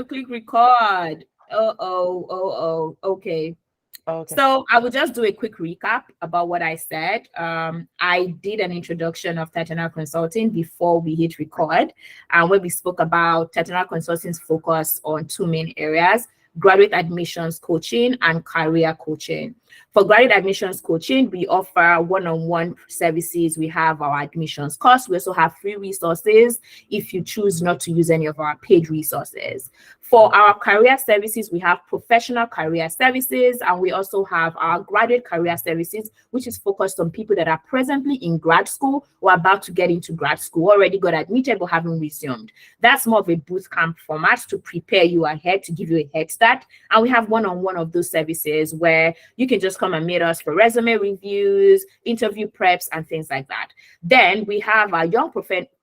Click record. Okay. Okay. So I will just do a quick recap about what I said. I did an introduction of Titanial Consulting before we hit record, and where we spoke about Titanial Consulting's focus on two main areas: graduate admissions coaching and career coaching. For graduate admissions coaching, we offer one-on-one services. We have our admissions course. We also have free resources if you choose not to use any of our paid resources. For our career services, we have professional career services, and we also have our graduate career services, which is focused on people that are presently in grad school or about to get into grad school, already got admitted but haven't resumed. That's more of a boot camp format to prepare you ahead, to give you a head start. And we have one-on-one of those services where you can just come and meet us for resume reviews, interview preps, and things like that. Then we have our young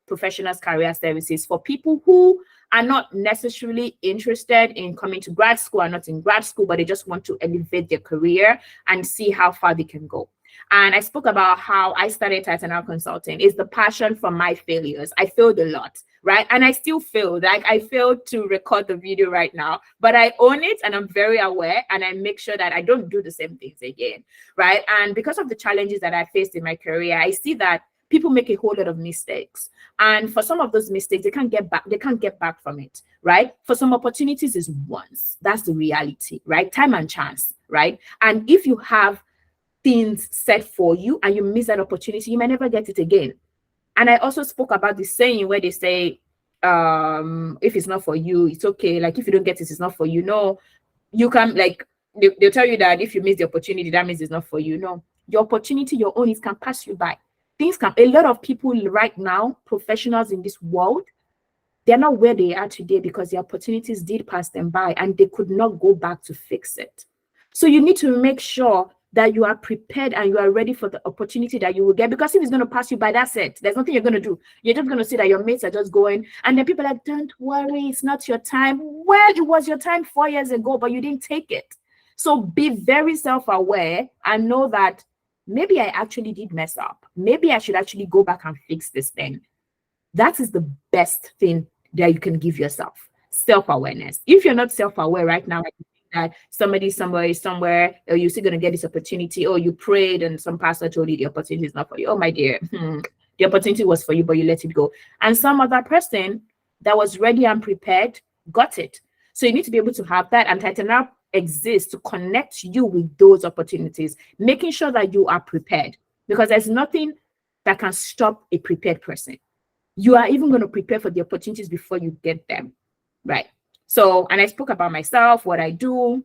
professionals career services for people who are not necessarily interested in coming to grad school, are not in grad school, but they just want to elevate their career and see how far they can go. And I spoke about how I started Titanial Consulting. It's the passion from my failures. I failed a lot, right? And I still failed. Like, I failed to record the video right now, but I own it and I'm very aware, and I make sure that I don't do the same things again, right? And because of the challenges that I faced in my career, I see that people make a whole lot of mistakes. And for some of those mistakes, they can't get back from it, right? For some opportunities is once. That's the reality, right? Time and chance, right? And if you have things set for you and you miss that opportunity, you may never get it again. And I also spoke about the saying where they say, if it's not for you, it's okay. Like, if you don't get it, it's not for you. No, you can, like, they'll tell you that if you miss the opportunity, that means it's not for you. No, your opportunity, your own, it can pass you by. Things can, a lot of people right now, professionals in this world, they're not where they are today because the opportunities did pass them by and they could not go back to fix it. So you need to make sure that you are prepared and you are ready for the opportunity that you will get, because if it's going to pass you by, that's it. There's nothing you're going to do. You're just going to see that your mates are just going, and then people are like, don't worry, it's not your time. Well, it was your time 4 years ago, but you didn't take it. So be very self-aware and know that maybe I actually did mess up. Maybe I should actually go back and fix this thing. That is the best thing that you can give yourself, self-awareness. If you're not self-aware right now, that somebody somewhere, or you're still going to get this opportunity, or you prayed and some pastor told you the opportunity is not for you. Oh, my dear, the opportunity was for you, but you let it go. And some other person that was ready and prepared got it. So you need to be able to have that, and Titanial exists to connect you with those opportunities, making sure that you are prepared, because there's nothing that can stop a prepared person. You are even going to prepare for the opportunities before you get them, right? So, and I spoke about myself, what I do.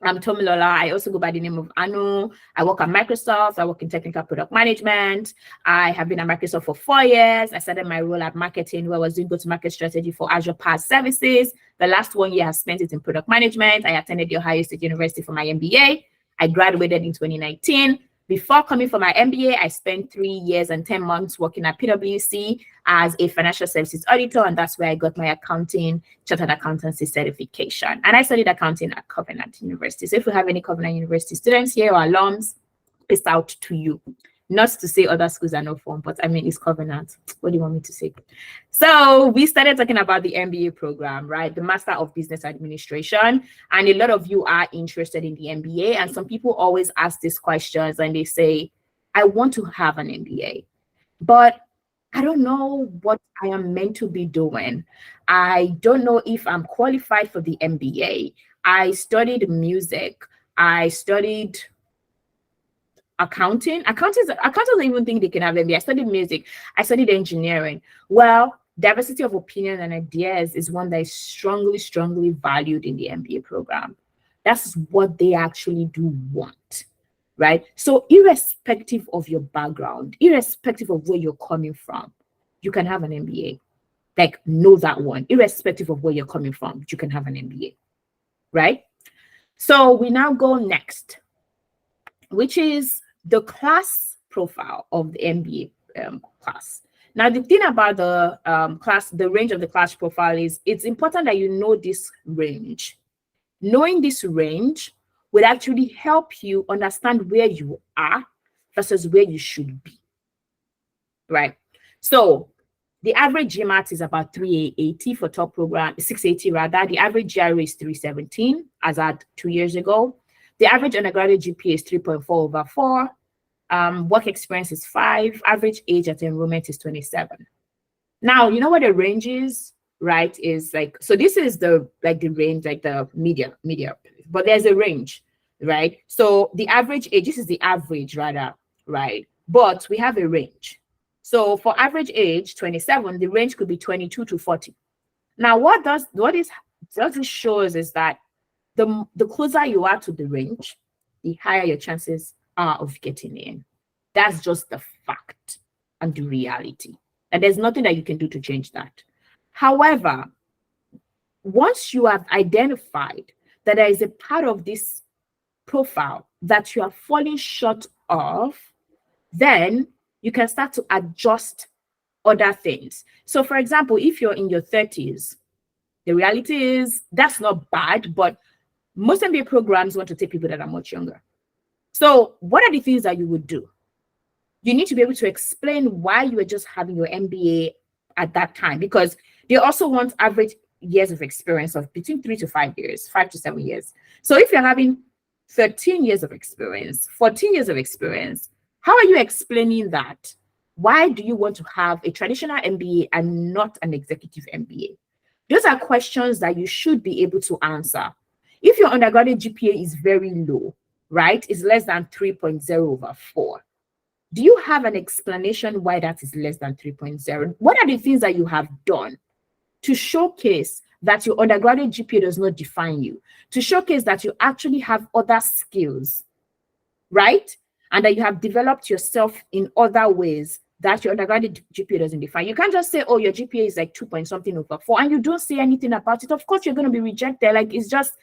I'm Tomilola. I also go by the name of Anu. I work at Microsoft. I work in technical product management. I have been at Microsoft for 4 years. I started my role at marketing, where I was doing go-to-market strategy for Azure PaaS services. The last 1 year I spent it in product management. I attended the Ohio State University for my MBA. I graduated in 2019. Before coming for my MBA, I spent 3 years and 10 months working at PwC as a financial services auditor, and that's where I got my accounting, chartered accountancy certification. And I studied accounting at Covenant University. So if we have any Covenant University students here or alums, peace out to you. Not to say other schools are no fun, but I mean, it's Covenant. What do you want me to say? So we started talking about the MBA program, right? The Master of Business Administration. And a lot of you are interested in the MBA. And some people always ask these questions and they say, I want to have an MBA, but I don't know what I am meant to be doing. I don't know if I'm qualified for the MBA. I studied music. I studied accounting. Accountants don't even think they can have MBA. I studied music. I studied engineering. Well, diversity of opinion and ideas is one that is strongly, strongly valued in the MBA program. That's what they actually do want, right? So irrespective of your background, irrespective of where you're coming from, you can have an MBA. Like, know that one. Irrespective of where you're coming from, you can have an MBA, right? So we now go next, which is the class profile of the MBA class. Now, the thing about the class, the range of the class profile is it's important that you know this range. Knowing this range will actually help you understand where you are versus where you should be, right? So The average GMAT is about 380 for top program, 680 rather. The average GRE is 317, as at 2 years ago. The average undergraduate GPA is 3.4/4. Work experience is 5. Average age at enrollment is 27. Now, you know what the range is, right? Is like, so this is the range, like the media, but there's a range, right? So the average age, this is the average rather, right? But we have a range. So for average age 27, the range could be 22 to 40. Now, what this shows is that the closer you are to the range, the higher your chances are of getting in. That's just the fact and the reality. And there's nothing that you can do to change that. However, once you have identified that there is a part of this profile that you are falling short of, then you can start to adjust other things. So for example, if you're in your 30s, the reality is that's not bad, but most MBA programs want to take people that are much younger. So what are the things that you would do? You need to be able to explain why you were just having your MBA at that time, because they also want average years of experience of between 3 to 5 years, 5 to 7 years. So if you're having 13 years of experience, 14 years of experience, how are you explaining that? Why do you want to have a traditional MBA and not an executive MBA? Those are questions that you should be able to answer. If your undergraduate GPA is very low, right, it's less than 3.0/4, do you have an explanation why that is less than 3.0? What are the things that you have done to showcase that your undergraduate GPA does not define you, to showcase that you actually have other skills, right? And that you have developed yourself in other ways that your undergraduate GPA doesn't define. You can't just say, oh, your GPA is like 2.something/4, and you don't say anything about it. Of course, you're going to be rejected. Like, it's just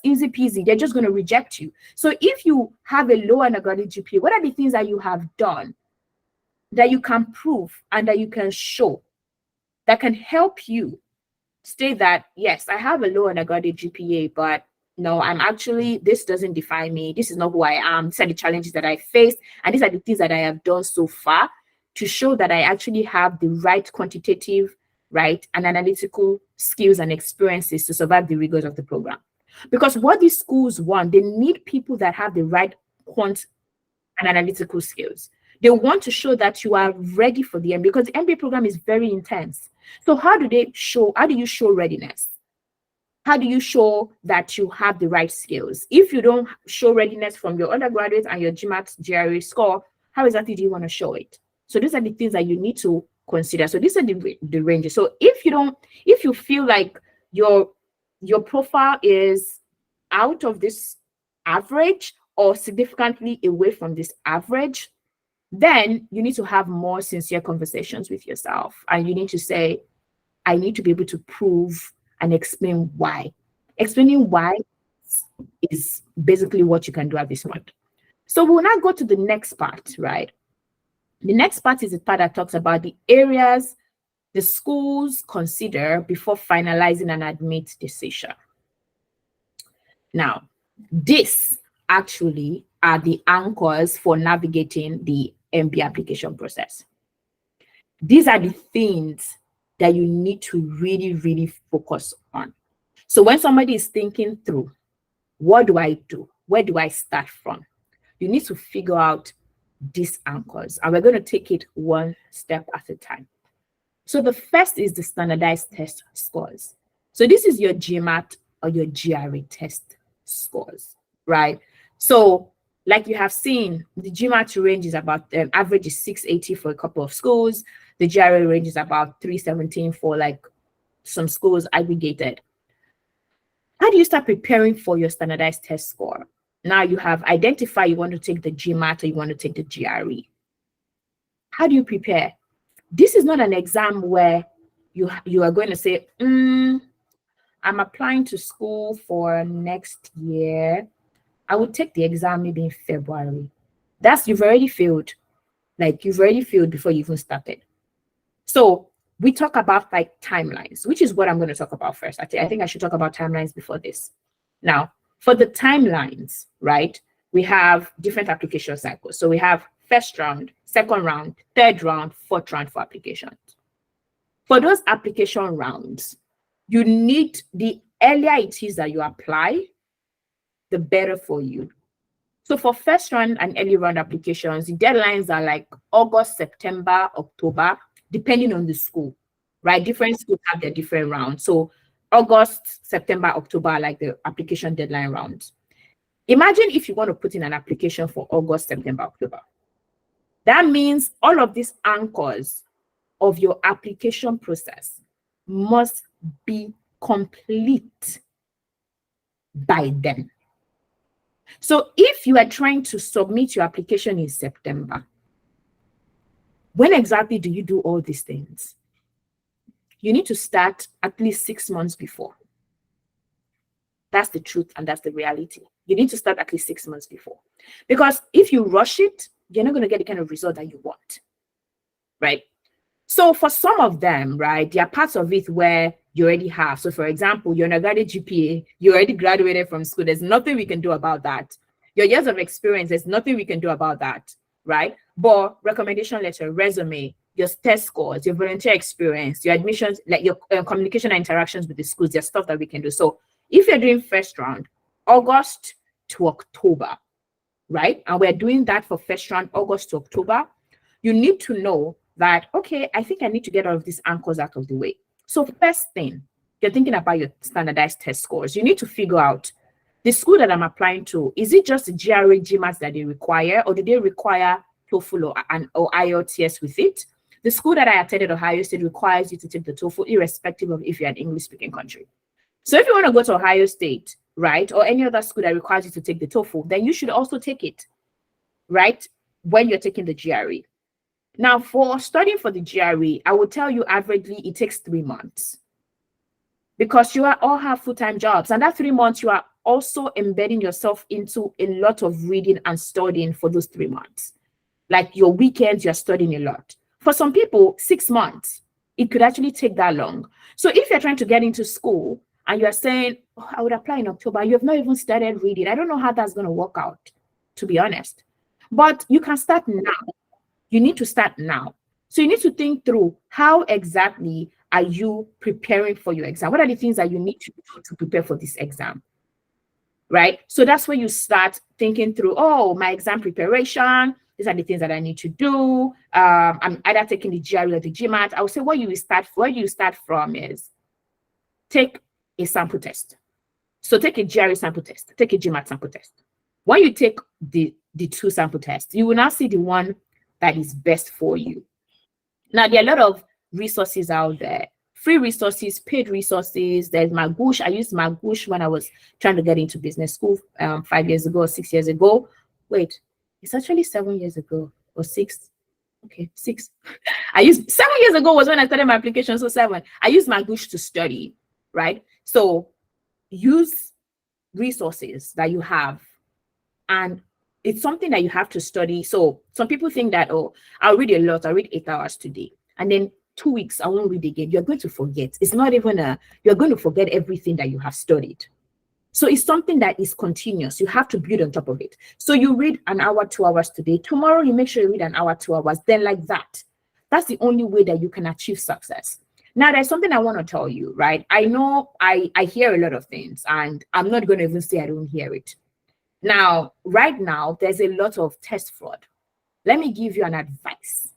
easy peasy. They're just going to reject you. So if you have a low undergraduate GPA, what are the things that you have done that you can prove and that you can show that can help you state that, yes, I have a low undergraduate GPA, but no, this doesn't define me. This is not who I am. These are the challenges that I faced, and these are the things that I have done so far to show that I actually have the right quantitative, right, and analytical skills and experiences to survive the rigors of the program. Because what these schools want, they need people that have the right quant and analytical skills. They want to show that you are ready for the MBA, because the MBA program is very intense. So how do you show readiness? How do you show that you have the right skills? If you don't show readiness from your undergraduate and your GMAT GRE score, how exactly do you want to show it? So these are the things that you need to consider. So these are the ranges. So if you feel like your profile is out of this average or significantly away from this average, then you need to have more sincere conversations with yourself. And you need to say, I need to be able to prove and explain why. Explaining why is basically what you can do at this point. So we'll now go to the next part, right? The next part is the part that talks about the areas the schools consider before finalizing an admit decision. Now, this actually are the anchors for navigating the MBA application process. These are the things that you need to really, really focus on. So when somebody is thinking through, what do I do? Where do I start from? You need to figure out these anchors, and we're going to take it one step at a time. So the first is the standardized test scores. So this is your GMAT or your GRE test scores, right? So like you have seen, the GMAT range is about, average is 680 for a couple of schools. The GRE range is about 317 for like some schools aggregated. How do you start preparing for your standardized test score? Now you have identified you want to take the GMAT or you want to take the GRE. How do you prepare? This is not an exam where you are going to say, I'm applying to school for next year. I would take the exam maybe in February. You've already failed. Like, you've already failed before you even started. So we talk about like timelines, which is what I'm going to talk about first. I think I should talk about timelines before this. Now, for the timelines, right, we have different application cycles. So we have first round, second round, third round, fourth round for applications. For those application rounds, you need, the earlier it is that you apply, the better for you. So for first round and early round applications, the deadlines are like August, September, October, depending on the school, right? Different schools have their different rounds. So August, September, October are like the application deadline rounds. Imagine if you want to put in an application for August, September, October. That means all of these anchors of your application process must be complete by then. So if you are trying to submit your application in September, when exactly do you do all these things? You need to start at least 6 months before. That's the truth and that's the reality. You need to start at least 6 months before. Because if you rush it, you're not going to get the kind of result that you want, right? So for some of them, right, there are parts of it where you already have. So for example, your undergraduate GPA, you already graduated from school. There's nothing we can do about that. Your years of experience, there's nothing we can do about that, right? But recommendation letter, resume, your test scores, your volunteer experience, your admissions, like your communication and interactions with the schools, there's stuff that we can do. So if you're doing first round, August to October, right? And we're doing that for first round, August to October, you need to know that, okay, I think I need to get all of these anchors out of the way. So first thing, you're thinking about your standardized test scores. You need to figure out the school that I'm applying to, is it just the GRE, GMAT that they require, or do they require TOEFL or IELTS with it? The school that I attended, Ohio State, requires you to take the TOEFL irrespective of if you're an English-speaking country. So if you want to go to Ohio State, right, or any other school that requires you to take the TOEFL, then you should also take it, right, when you're taking the GRE. Now, for studying for the GRE, I would tell you averagely it takes 3 months because you all have full-time jobs. And that 3 months, you are also embedding yourself into a lot of reading and studying for those 3 months. Like your weekends, you're studying a lot. For some people, 6 months, it could actually take that long. So if you're trying to get into school and you're saying, oh, I would apply in October, you have not even started reading. I don't know how that's going to work out, to be honest. But you can start now. You need to start now. So you need to think through how exactly are you preparing for your exam? What are the things that you need to do to prepare for this exam? Right? So that's where you start thinking through, oh, my exam preparation, these are the things that I need to do. I'm either taking the GRE or the GMAT. I would say where you start from is take a sample test. So take a GRE sample test, take a GMAT sample test. When you take the two sample tests, you will now see the one that is best for you. Now, there are a lot of resources out there, free resources, paid resources. There's Magoosh. I used Magoosh when I was trying to get into business school 5 years ago, 6 years ago. Wait, it's actually 7 years ago or 6. Okay, 6. 7 years ago was when I started my application, so 7. I used Magoosh to study, right? So use resources that you have, and it's something that you have to study. So some people think that, oh, I'll read a lot. I'll read 8 hours today. And then 2 weeks, I won't read again. You're going to forget. It's not even you're going to forget everything that you have studied. So it's something that is continuous. You have to build on top of it. So you read an hour, 2 hours today. Tomorrow, you make sure you read an hour, 2 hours. Then like that. That's the only way that you can achieve success. Now, there's something I want to tell you, right? I know I hear a lot of things, and I'm not going to even say I don't hear it. Now, right now, there's a lot of test fraud. Let me give you an advice.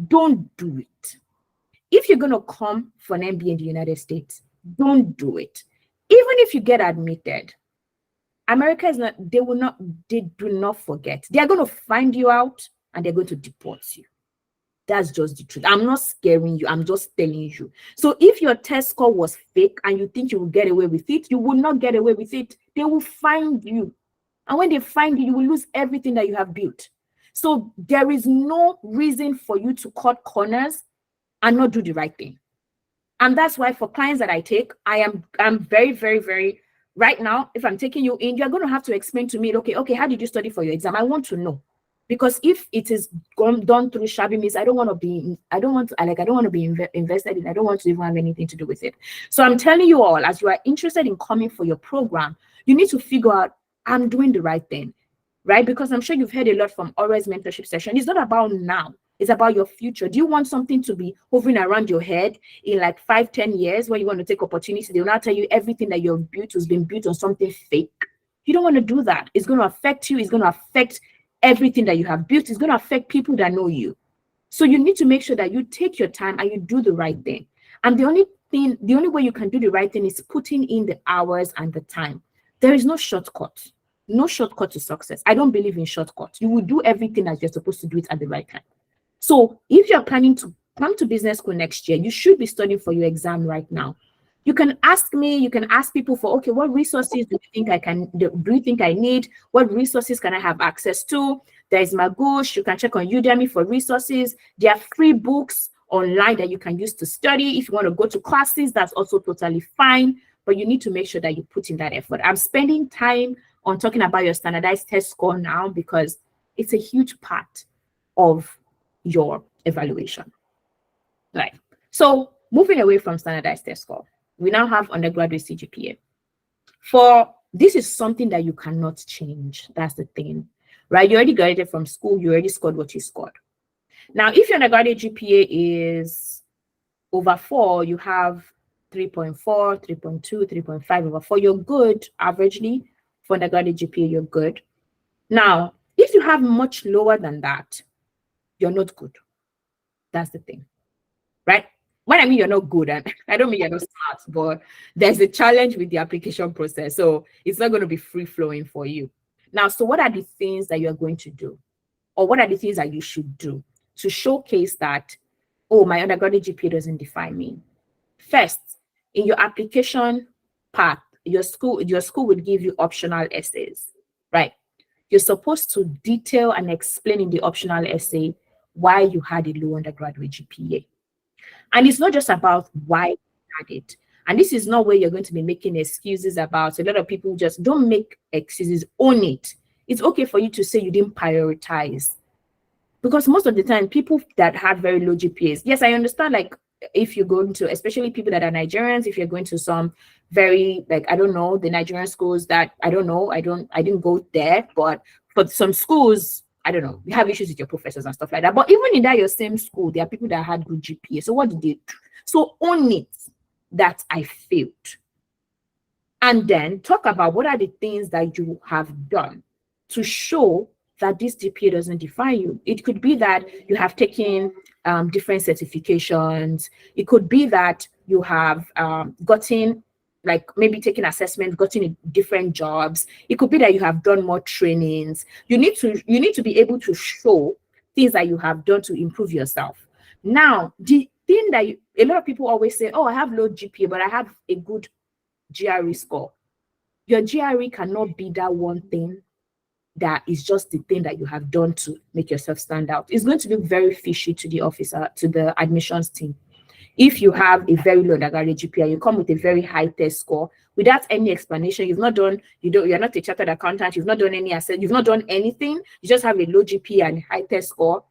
Don't do it. If you're going to come for an MBA in the United States, don't do it. Even if you get admitted, America is not, they do not forget. They are going to find you out and they're going to deport you. That's just the truth. I'm not scaring you. I'm just telling you. So if your test score was fake and you think you will get away with it, you will not get away with it. They will find you. And when they find you, you will lose everything that you have built. So there is no reason for you to cut corners and not do the right thing. And that's why for clients that I take, I'm very, very, very, right now, if I'm taking you in, you're going to have to explain to me, okay, how did you study for your exam? I want to know. Because if it is done through shabby means, I don't want to be invested in, I don't want to even have anything to do with it. So I'm telling you all, as you are interested in coming for your program, you need to figure out, I'm doing the right thing, right? Because I'm sure you've heard a lot from Aura's mentorship session. It's not about now. It's about your future. Do you want something to be hovering around your head in like 5, 10 years when you want to take opportunity? They will now tell you everything that you've built has been built on something fake. You don't want to do that. It's going to affect you. It's going to affect everything that you have built. It's going to affect people that know you. So you need to make sure that you take your time and you do the right thing. And the only way you can do the right thing is putting in the hours and the time. There is no shortcut. No shortcut to success. I don't believe in shortcuts. You will do everything as you're supposed to do it at the right time. So if you're planning to come to business school next year, you should be studying for your exam right now. You can ask me, you can ask people for, okay, what resources do you think I need? What resources can I have access to? There's Magoosh. You can check on Udemy for resources. There are free books online that you can use to study. If you want to go to classes, that's also totally fine. But you need to make sure that you put in that effort. I'm spending time on talking about your standardized test score now because it's a huge part of your evaluation. Right. So moving away from standardized test score, we now have undergraduate CGPA. This is something that you cannot change. That's the thing, right? You already graduated from school. You already scored what you scored. Now, if your undergraduate GPA is over 4, you have 3.4, 3.2, 3.5 over 4. You're good averagely for undergraduate GPA. You're good. Now, if you have much lower than that, you're not good. That's the thing, right? When I mean you're not good, and I don't mean you're not smart, but there's a challenge with the application process. So it's not going to be free flowing for you. Now, so what are the things that you're going to do? Or what are the things that you should do to showcase that, oh, my undergraduate GPA doesn't define me? First, in your application path, your school would give you optional essays, right? You're supposed to detail and explain in the optional essay why you had a low undergraduate GPA. And it's not just about why you had it. And this is not where you're going to be making excuses about. A lot of people just don't make excuses, own it. It's okay for you to say you didn't prioritize. Because most of the time, people that have very low GPAs, yes, I understand, like, if you're going to, especially people that are Nigerians, if you're going to some very, like, I don't know, the Nigerian schools that, I don't know, I didn't go there, but for some schools, I don't know, you have issues with your professors and stuff like that. But even in that your same school, there are people that had good GPA. So what did they do? So own it that I failed. And then talk about what are the things that you have done to show that this GPA doesn't define you. It could be that you have taken different certifications. It could be that you have gotten, like, maybe taking assessments, gotten different jobs. It could be that you have done more trainings. You need to be able to show things that you have done to improve yourself. Now, the thing that a lot of people always say, oh, I have low GPA, but I have a good GRE score. Your GRE cannot be that one thing that is just the thing that you have done to make yourself stand out. It's going to look very fishy to the officer, to the admissions team. If you have a very low undergraduate GPA, you come with a very high test score without any explanation. You're not a chartered accountant, you've not done any asset, you've not done anything, you just have a low GPA and high test score.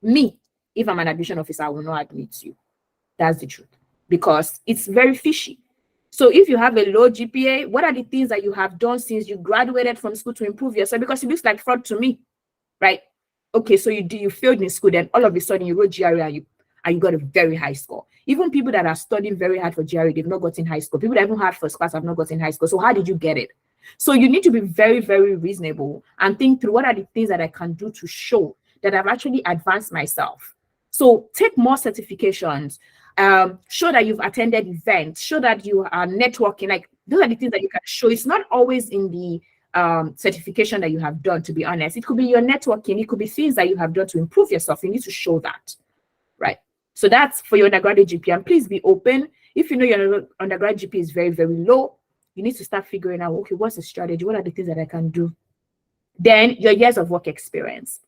Me, if I'm an admission officer, I will not admit you. That's the truth. Because it's very fishy. So if you have a low GPA, what are the things that you have done since you graduated from school to improve yourself? Because it looks like fraud to me, right? Okay, so you failed in school, then all of a sudden you wrote GRE and you got a very high score. Even people that are studying very hard for GRE, they've not gotten high score. People that even have first class have not gotten high score. So how did you get it? So you need to be very, very reasonable and think through what are the things that I can do to show that I've actually advanced myself. So take more certifications. Show that you've attended events, show that you are networking. Like, those are the things that you can show. It's not always in the certification that you have done, to be honest. It could be your networking. It could be things that you have done to improve yourself. You need to show that, right? So that's for your undergraduate GPA. And please be open. If you know your undergraduate GPA is very, very low, you need to start figuring out, okay, what's the strategy? What are the things that I can do? Then your years of work experience.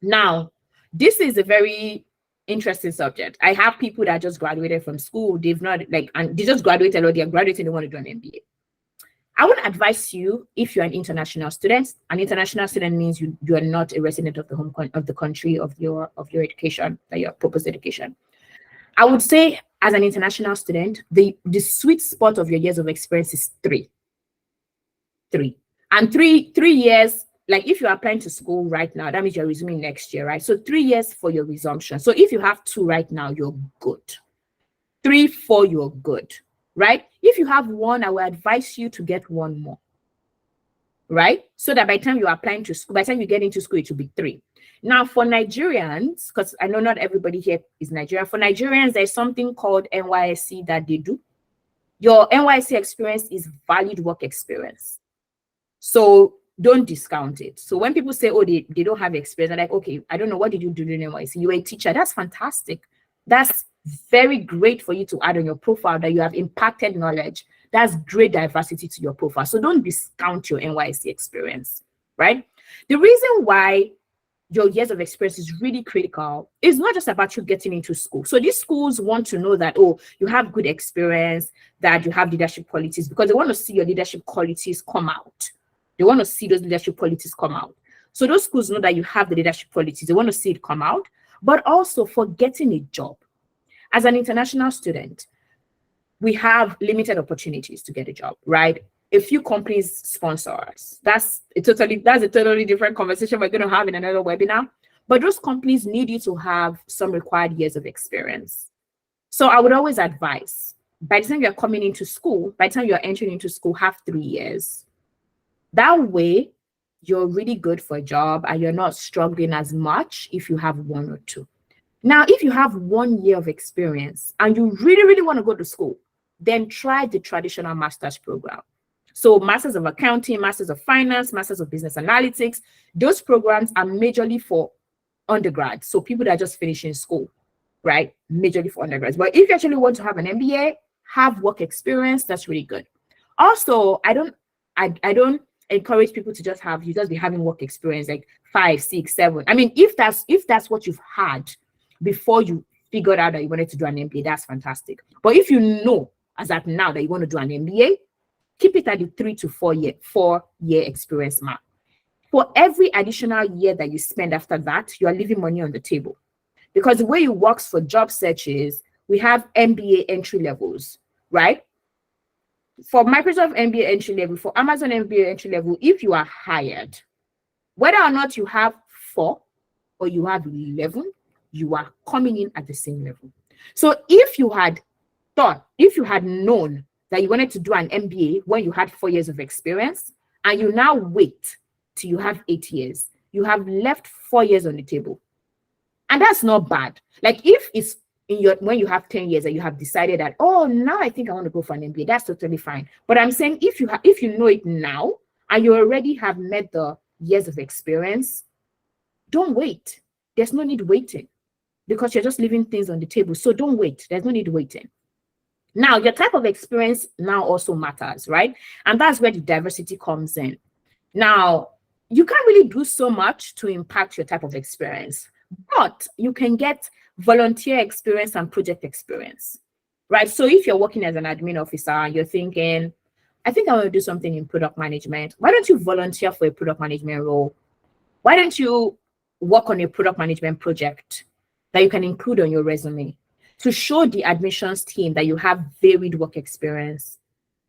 Now, this is a very interesting subject. I have people that just graduated from school. They've not, like, and they just graduated, or they're graduating, they want to do an MBA. I would advise you, if you're an international student. An international student means you are not a resident of the country of your education, your proposed education. I would say, as an international student, the sweet spot of your years of experience is three. And three years like if you're applying to school right now, that means you're resuming next year, right? So 3 years for your resumption. So if you have 2 right now, you're good. 3, 4, you're good, right? If you have 1, I will advise you to get 1 more, right? So that by the time you're applying to school, by the time you get into school, it will be 3. Now for Nigerians, because I know not everybody here is Nigerian. For Nigerians, there's something called NYSC that they do. Your NYSC experience is valid work experience. So don't discount it. So when people say, oh, they don't have experience, I'm like, okay, I don't know, what did you do during NYSC? You were a teacher. That's fantastic. That's very great for you to add on your profile, that you have impacted knowledge. That's great diversity to your profile. So don't discount your NYSC experience, right? The reason why your years of experience is really critical is not just about you getting into school. So these schools want to know that, oh, you have good experience, that you have leadership qualities, because they want to see your leadership qualities come out. They want to see those leadership qualities come out. So those schools know that you have the leadership qualities. They want to see it come out, but also for getting a job. As an international student, we have limited opportunities to get a job, right? A few companies sponsor us. That's a totally different conversation we're going to have in another webinar. But those companies need you to have some required years of experience. So I would always advise, by the time you're coming into school, by the time you're entering into school, have 3 years. That way, you're really good for a job and you're not struggling as much if you have 1 or 2. Now, if you have 1 year of experience and you really, really want to go to school, then try the traditional master's program. So Masters of Accounting, Masters of Finance, Masters of Business Analytics, those programs are majorly for undergrads. So people that are just finishing school, right? Majorly for undergrads. But if you actually want to have an MBA, have work experience, that's really good. Also, I don't encourage people to just be having work experience like 5, 6, 7. I mean, if that's what you've had before you figured out that you wanted to do an MBA, that's fantastic. But if you know as at now that you want to do an MBA, keep it at the 3 to 4 year experience mark. For every additional year that you spend after that, you are leaving money on the table. Because the way it works for job searches, we have MBA entry levels, right? For Microsoft MBA entry level, for Amazon MBA entry level, if you are hired, whether or not you have 4 or you have 11, you are coming in at the same level. So if you had known that you wanted to do an MBA when you had 4 years of experience, and you now wait till you have 8 years, you have left 4 years on the table. And that's not bad. Like if it's when you have 10 years and you have decided that, oh, now I think I want to go for an MBA, that's totally fine. But I'm saying if you know it now and you already have met the years of experience, don't wait. There's no need waiting because you're just leaving things on the table. So don't wait. There's no need waiting. Now, your type of experience now also matters, right? And that's where the diversity comes in. Now, you can't really do so much to impact your type of experience, but you can get volunteer experience and project experience, right? So if you're working as an admin officer and you're thinking, I think I want to do something in product management, why don't you volunteer for a product management role? Why don't you work on a product management project that you can include on your resume to show the admissions team that you have varied work experience,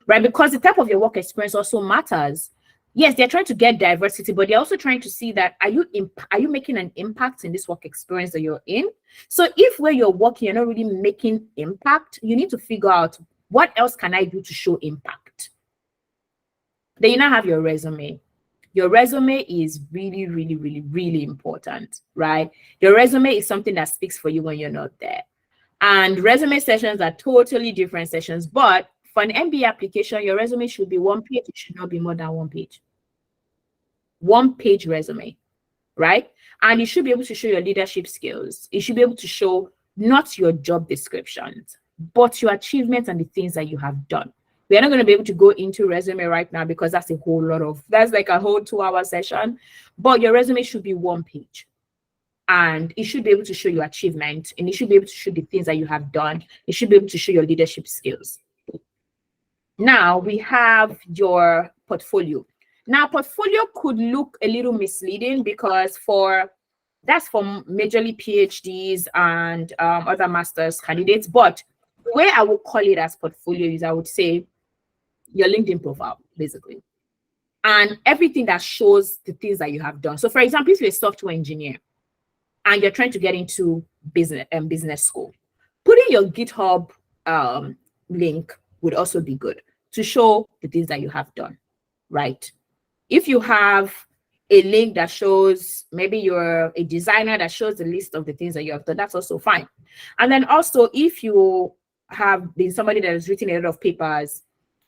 right? Because the type of your work experience also matters. Yes, they're trying to get diversity, but they're also trying to see that are you making an impact in this work experience that you're in? So if where you're working, you're not really making impact, you need to figure out what else can I do to show impact. Then you now have your resume. Your resume is really, really, really, really important, right? Your resume is something that speaks for you when you're not there. And resume sessions are totally different sessions, but for an MBA application, your resume should be 1 page. It should not be more than 1 page. 1 page resume, right? And you should be able to show your leadership skills. You should be able to show not your job descriptions, but your achievements and the things that you have done. We are not going to be able to go into resume right now because that's like a whole 2-hour session, but your resume should be 1 page. And it should be able to show your achievement, and it should be able to show the things that you have done. It should be able to show your leadership skills. Now we have your portfolio. Now, portfolio could look a little misleading because that's for majorly PhDs and other master's candidates. But the way I would call it as portfolio is I would say your LinkedIn profile, basically. and everything that shows the things that you have done. So for example, if you're a software engineer and you're trying to get into business school, putting your GitHub link would also be good to show the things that you have done, right? If you have a link that shows, maybe you're a designer, that shows the list of the things that you have done, that's also fine. And then also, if you have been somebody that has written a lot of papers,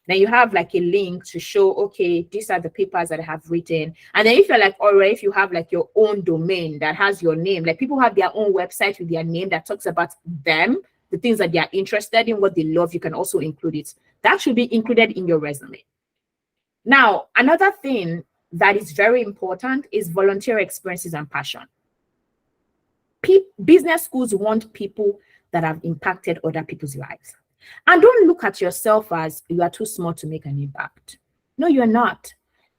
then you have like a link to show, okay, these are the papers that I have written. And then if you're like, or if you have like your own domain that has your name, like people have their own website with their name that talks about them, the things that they are interested in, what they love, you can also include it. That should be included in your resume. Now, another thing that is very important is volunteer experiences and passion. Business schools want people that have impacted other people's lives. And don't look at yourself as you are too small to make an impact. No, you're not.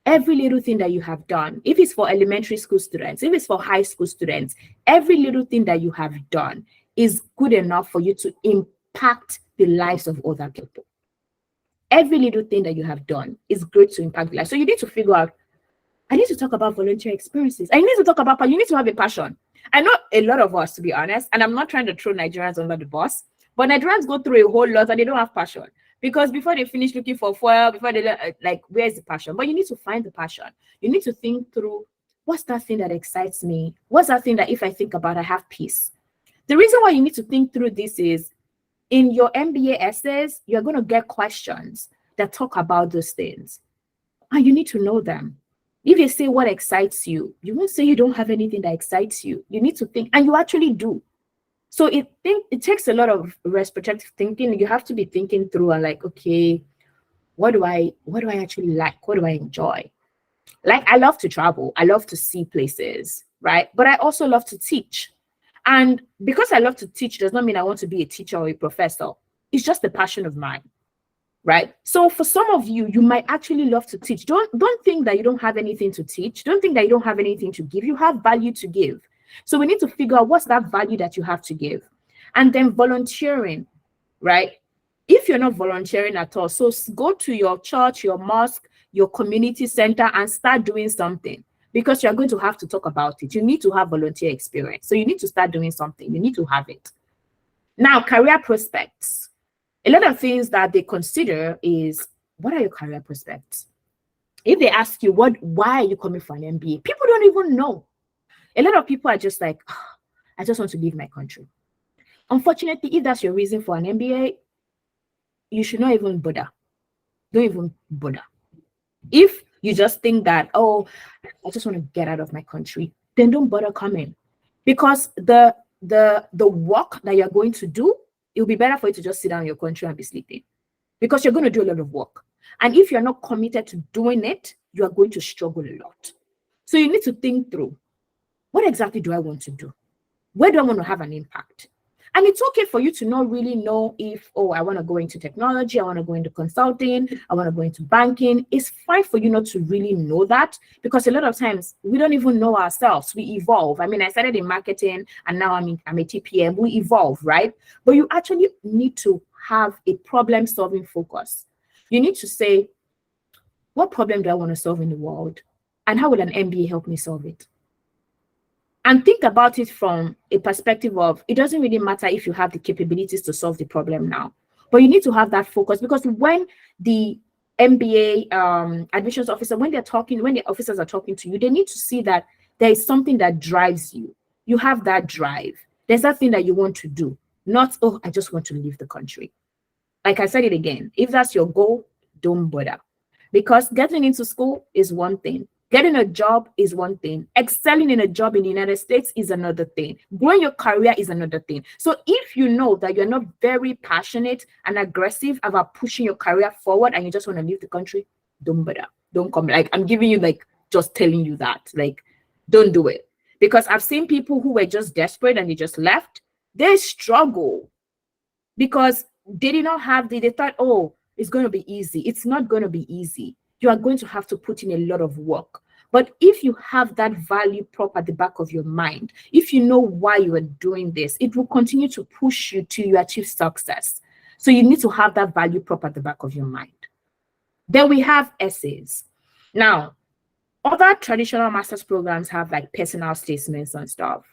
Every little thing that you have done, if it's for elementary school students, if it's for high school students, every little thing that you have done is good enough for you to impact the lives of other people. Every little thing that you have done is great to impact life. So you need to figure out, I need to talk about volunteer experiences. I need to talk about, you need to have a passion. I know a lot of us, to be honest, and I'm not trying to throw Nigerians under the bus, but Nigerians go through a whole lot and they don't have passion. Because before they finish looking for fuel, before they like, where's the passion? But you need to find the passion. You need to think through, what's that thing that excites me? What's that thing that if I think about, I have peace? The reason why you need to think through this is, in your MBA essays, you're going to get questions that talk about those things. And you need to know them. If you say what excites you, you won't say you don't have anything that excites you. You need to think, and you actually do. So it takes a lot of retrospective thinking. You have to be thinking through and like, okay, what do I actually like? What do I enjoy? Like, I love to travel. I love to see places, right? But I also love to teach. And because I love to teach does not mean I want to be a teacher or a professor. It's just a passion of mine, right? So for some of you, you might actually love to teach. Don't think that you don't have anything to teach. Don't think that you don't have anything to give. You have value to give. So we need to figure out what's that value that you have to give. And then volunteering, right? If you're not volunteering at all, so go to your church, your mosque, your community center and start doing something, because you're going to have to talk about it. You need to have volunteer experience. So you need to start doing something. You need to have it. Now, career prospects. A lot of things that they consider is, what are your career prospects? If they ask you, why are you coming for an MBA? People don't even know. A lot of people are just like, oh, I just want to leave my country. Unfortunately, if that's your reason for an MBA, you should not even bother. Don't even bother. If you just think that, oh, I just want to get out of my country, then don't bother coming. Because the work that you're going to do, it'll be better for you to just sit down in your country and be sleeping. Because you're going to do a lot of work. And if you're not committed to doing it, you are going to struggle a lot. So you need to think through, what exactly do I want to do? Where do I want to have an impact? And it's okay for you to not really know if, oh, I want to go into technology, I want to go into consulting, I want to go into banking. It's fine for you not to really know that, because a lot of times we don't even know ourselves. We evolve. I mean, I started in marketing and now I'm a TPM. We evolve, right? But you actually need to have a problem-solving focus. You need to say, what problem do I want to solve in the world? And how will an MBA help me solve it? And think about it from a perspective of, it doesn't really matter if you have the capabilities to solve the problem now, but you need to have that focus, because when the MBA admissions officer, when the officers are talking to you, they need to see that there is something that drives you. You have that drive. There's that thing that you want to do, not, oh, I just want to leave the country. Like I said it again, if that's your goal, don't bother. Because getting into school is one thing. Getting a job is one thing. Excelling in a job in the United States is another thing. Growing your career is another thing. So if you know that you're not very passionate and aggressive about pushing your career forward and you just want to leave the country, don't bother. Don't come. Like, I'm giving you, like, just telling you that. Like, don't do it. Because I've seen people who were just desperate and they just left. They struggle because they did not have they thought, oh, it's going to be easy. It's not going to be easy. You are going to have to put in a lot of work. But if you have that value prop at the back of your mind, if you know why you are doing this, it will continue to push you till you achieve success. So you need to have that value prop at the back of your mind. Then we have essays. Now, other traditional master's programs have like personal statements and stuff.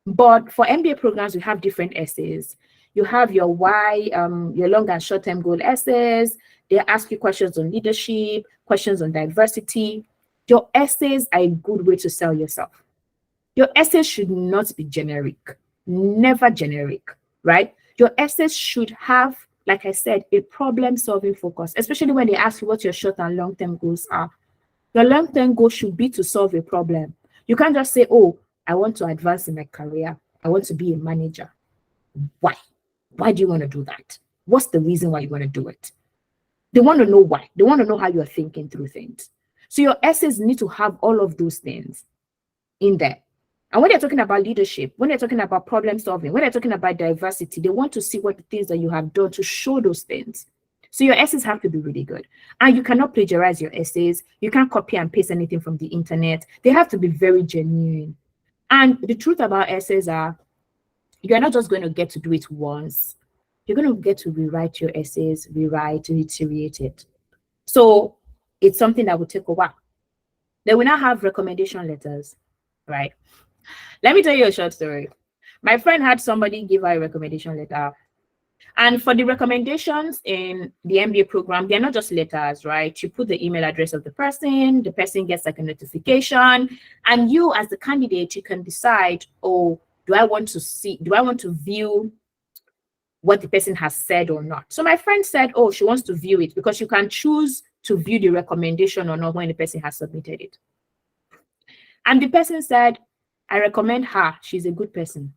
But for MBA programs, we have different essays. You have your why, your long and short-term goal essays. They ask you questions on leadership, questions on diversity. Your essays are a good way to sell yourself. Your essays should not be generic, never generic, right? Your essays should have, like I said, a problem-solving focus, especially when they ask you what your short and long-term goals are. Your long-term goal should be to solve a problem. You can't just say, oh, I want to advance in my career. I want to be a manager. Why? Why do you want to do that? What's the reason why you want to do it? They want to know why. They want to know how you're thinking through things. So your essays need to have all of those things in there. And when they're talking about leadership, when they're talking about problem solving, when they're talking about diversity, they want to see what the things that you have done to show those things. So your essays have to be really good. And you cannot plagiarize your essays. You can't copy and paste anything from the internet. They have to be very genuine. And the truth about essays are, you're not just going to get to do it once. You're going to get to rewrite your essays, reiterate it. So it's something that will take a while. Then we now have recommendation letters, right? Let me tell you a short story. My friend had somebody give her a recommendation letter. And for the recommendations in the MBA program, they're not just letters, right? You put the email address of the person gets like a notification, and you as the candidate, you can decide, oh, do I want to view what the person has said or not? So my friend said, oh, she wants to view it because you can choose to view the recommendation or not when the person has submitted it. And the person said, I recommend her. She's a good person.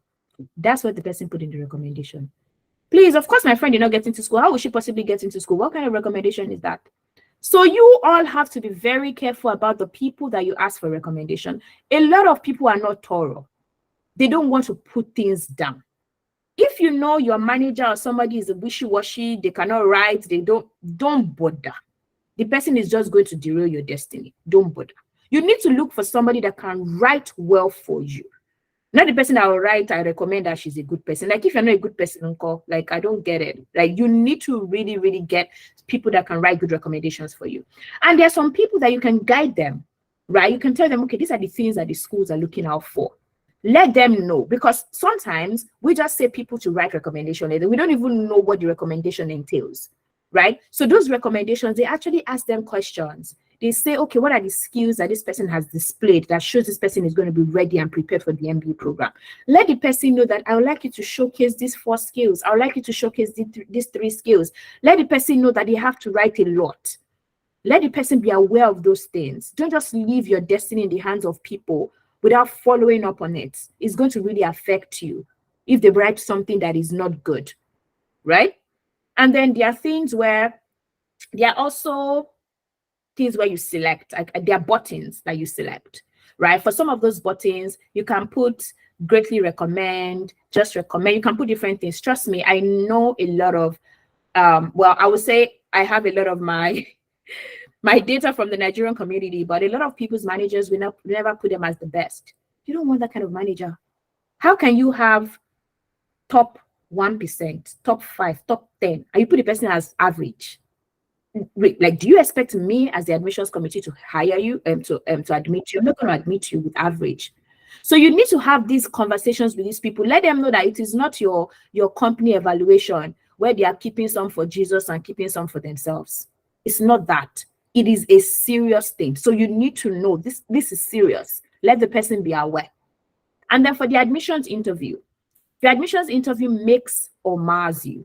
That's what the person put in the recommendation. Please, of course, my friend did not get into school. How will she possibly get into school? What kind of recommendation is that? So you all have to be very careful about the people that you ask for recommendation. A lot of people are not thorough. They don't want to put things down. If you know your manager or somebody is a wishy-washy, they cannot write, don't bother. The person is just going to derail your destiny. Don't bother. You need to look for somebody that can write well for you. Not the person that will write, I recommend that she's a good person. Like, if you're not a good person, Uncle, like, I don't get it. Like, you need to really, really get people that can write good recommendations for you. And there are some people that you can guide them, right? You can tell them, okay, these are the things that the schools are looking out for. Let them know, because sometimes we just say people to write recommendation letter. We don't even know what the recommendation entails, right? So those recommendations, they actually ask them questions. They say, okay, what are the skills that this person has displayed that shows this person is going to be ready and prepared for the MBA program? Let the person know that I would like you to showcase these 4 skills. I would like you to showcase these 3 skills. Let the person know that they have to write a lot. Let the person be aware of those things. Don't just leave your destiny in the hands of people without following up on it. It's going to really affect you if they write something that is not good, right? And then there are things where there are also things where you select, like there are buttons that you select, right? For some of those buttons, you can put greatly recommend, just recommend. You can put different things. Trust me, I know a lot of, well, I would say I have a lot of my data from the Nigerian community, but a lot of people's managers will never put them as the best. You don't want that kind of manager. How can you have top 1%, top 5, top 10, and you put the person as average? Like, do you expect me as the admissions committee to hire you to admit you? I'm not going to admit you with average. So you need to have these conversations with these people. Let them know that it is not your company evaluation where they are keeping some for Jesus and keeping some for themselves. It's not that. It is a serious thing. So you need to know this is serious. Let the person be aware. And then for the admissions interview makes or mars you.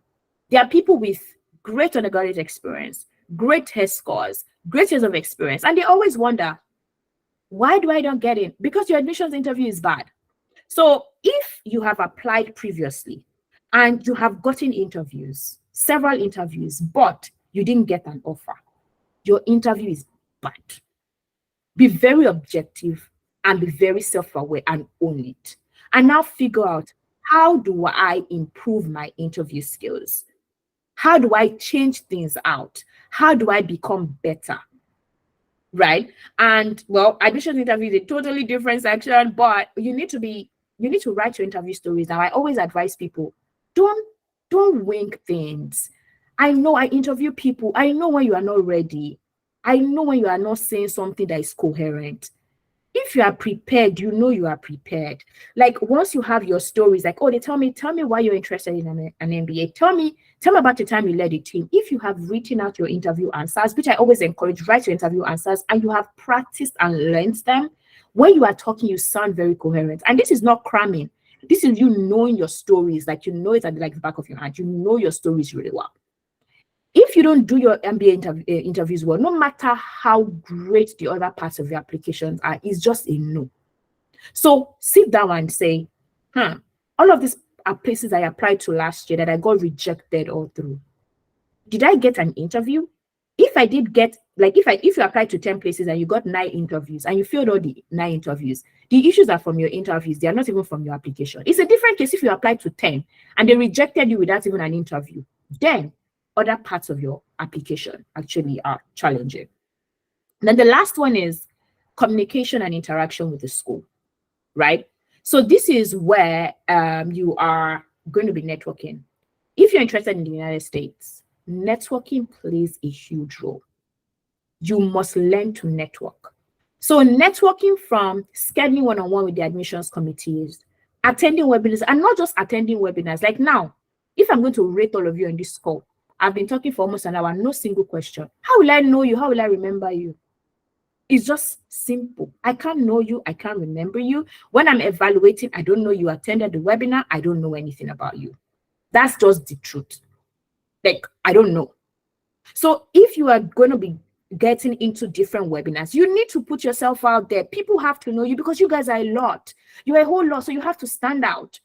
There are people with great undergraduate experience, great test scores, great years of experience, and they always wonder, why do I not get in? Because your admissions interview is bad. So if you have applied previously and you have gotten interviews, several interviews, but you didn't get an offer, your interview is bad. Be very objective and be very self-aware and own it. And now figure out, how do I improve my interview skills? How do I change things out? How do I become better? Right? And well, admissions interview is a totally different section, but you need to write your interview stories. Now, I always advise people, don't wing things. I know I interview people. I know when you are not ready. I know when you are not saying something that is coherent. If you are prepared, you know you are prepared. Like once you have your stories, like, oh, they tell me why you're interested in an MBA. Tell me about the time you led a team. If you have written out your interview answers, which I always encourage, write your interview answers, and you have practiced and learned them, when you are talking, you sound very coherent. And this is not cramming. This is you knowing your stories, like you know it at the back of your hand. You know your stories really well. If you don't do your MBA interviews well, no matter how great the other parts of your applications are, it's just a no. So sit down and say, all of these are places I applied to last year that I got rejected all through. Did I get an interview? If I did get, like if you applied to 10 places and you got 9 interviews and you failed all the 9 interviews, the issues are from your interviews. They are not even from your application. It's a different case if you applied to 10 and they rejected you without even an interview. Then other parts of your application actually are challenging. And then the last one is communication and interaction with the school, right? So this is where you are going to be networking. If you're interested in the United States, networking plays a huge role. You must learn to network. So networking from scheduling one-on-one with the admissions committees, attending webinars, and not just attending webinars. Like now, if I'm going to rate all of you on this call, I've been talking for almost an hour, no single question. How will I know you? How will I remember you? It's just simple. I can't know you. I can't remember you. When I'm evaluating, I don't know you attended the webinar. I don't know anything about you. That's just the truth. Like, I don't know. So if you are going to be getting into different webinars, you need to put yourself out there. People have to know you because you guys are a lot. You're a whole lot. So you have to stand out.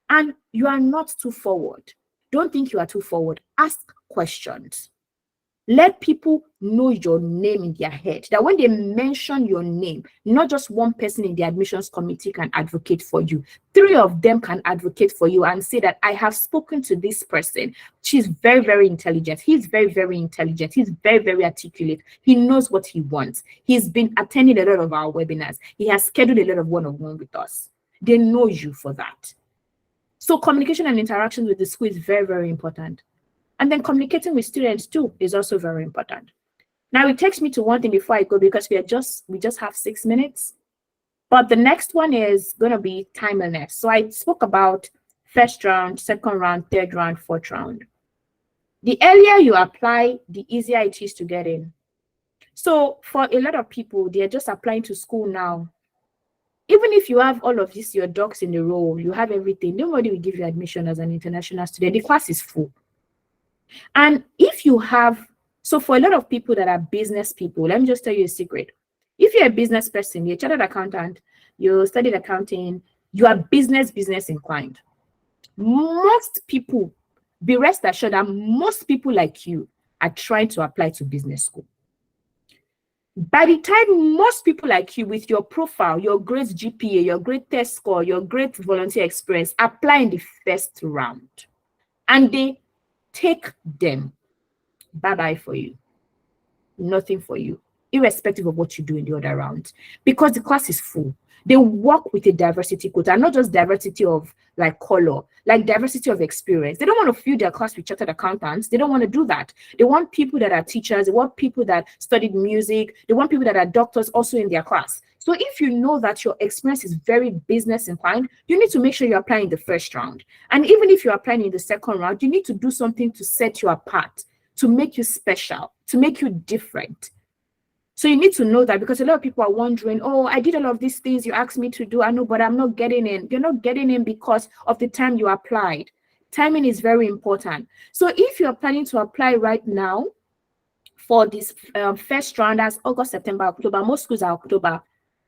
And you are not too forward. Don't think you are too forward. Ask questions. Let people know your name in their head. That when they mention your name, not just one person in the admissions committee can advocate for you. 3 of them can advocate for you and say that I have spoken to this person. She's very, very intelligent. He's very, very intelligent. He's very, very articulate. He knows what he wants. He's been attending a lot of our webinars. He has scheduled a lot of one-on-one with us. They know you for that. So communication and interaction with the school is very, very important. And then communicating with students too is also very important. Now it takes me to one thing before I go because we just have 6 minutes. But the next one is going to be timeliness. So I spoke about first round, second round, third round, fourth round. The earlier you apply, the easier it is to get in. So for a lot of people, they're just applying to school now. Even if you have all of this, your ducks in the row, you have everything, nobody will give you admission as an international student. The class is full. And if you have, so for a lot of people that are business people, let me just tell you a secret. If you're a business person, you're a chartered accountant, you studied accounting, you are business inclined. Most people, be rest assured that most people like you are trying to apply to business school. By the time most people like you with your profile, your great GPA, your great test score, your great volunteer experience apply in the first round and they take them, bye-bye for you. Nothing for you, irrespective of what you do in the other round, because the class is full. They work with a diversity quota, not just diversity of like color, like diversity of experience. They don't want to fill their class with chartered accountants. They don't want to do that. They want people that are teachers. They want people that studied music. They want people that are doctors also in their class. So if you know that your experience is very business inclined, you need to make sure you're applying in the first round. And even if you're applying in the second round, you need to do something to set you apart, to make you special, to make you different. So you need to know that, because a lot of people are wondering, oh, I did all of these things you asked me to do. I know, but I'm not getting in. You're not getting in because of the time you applied. Timing is very important. So if you're planning to apply right now for this first round, that's August, September, October, most schools are October,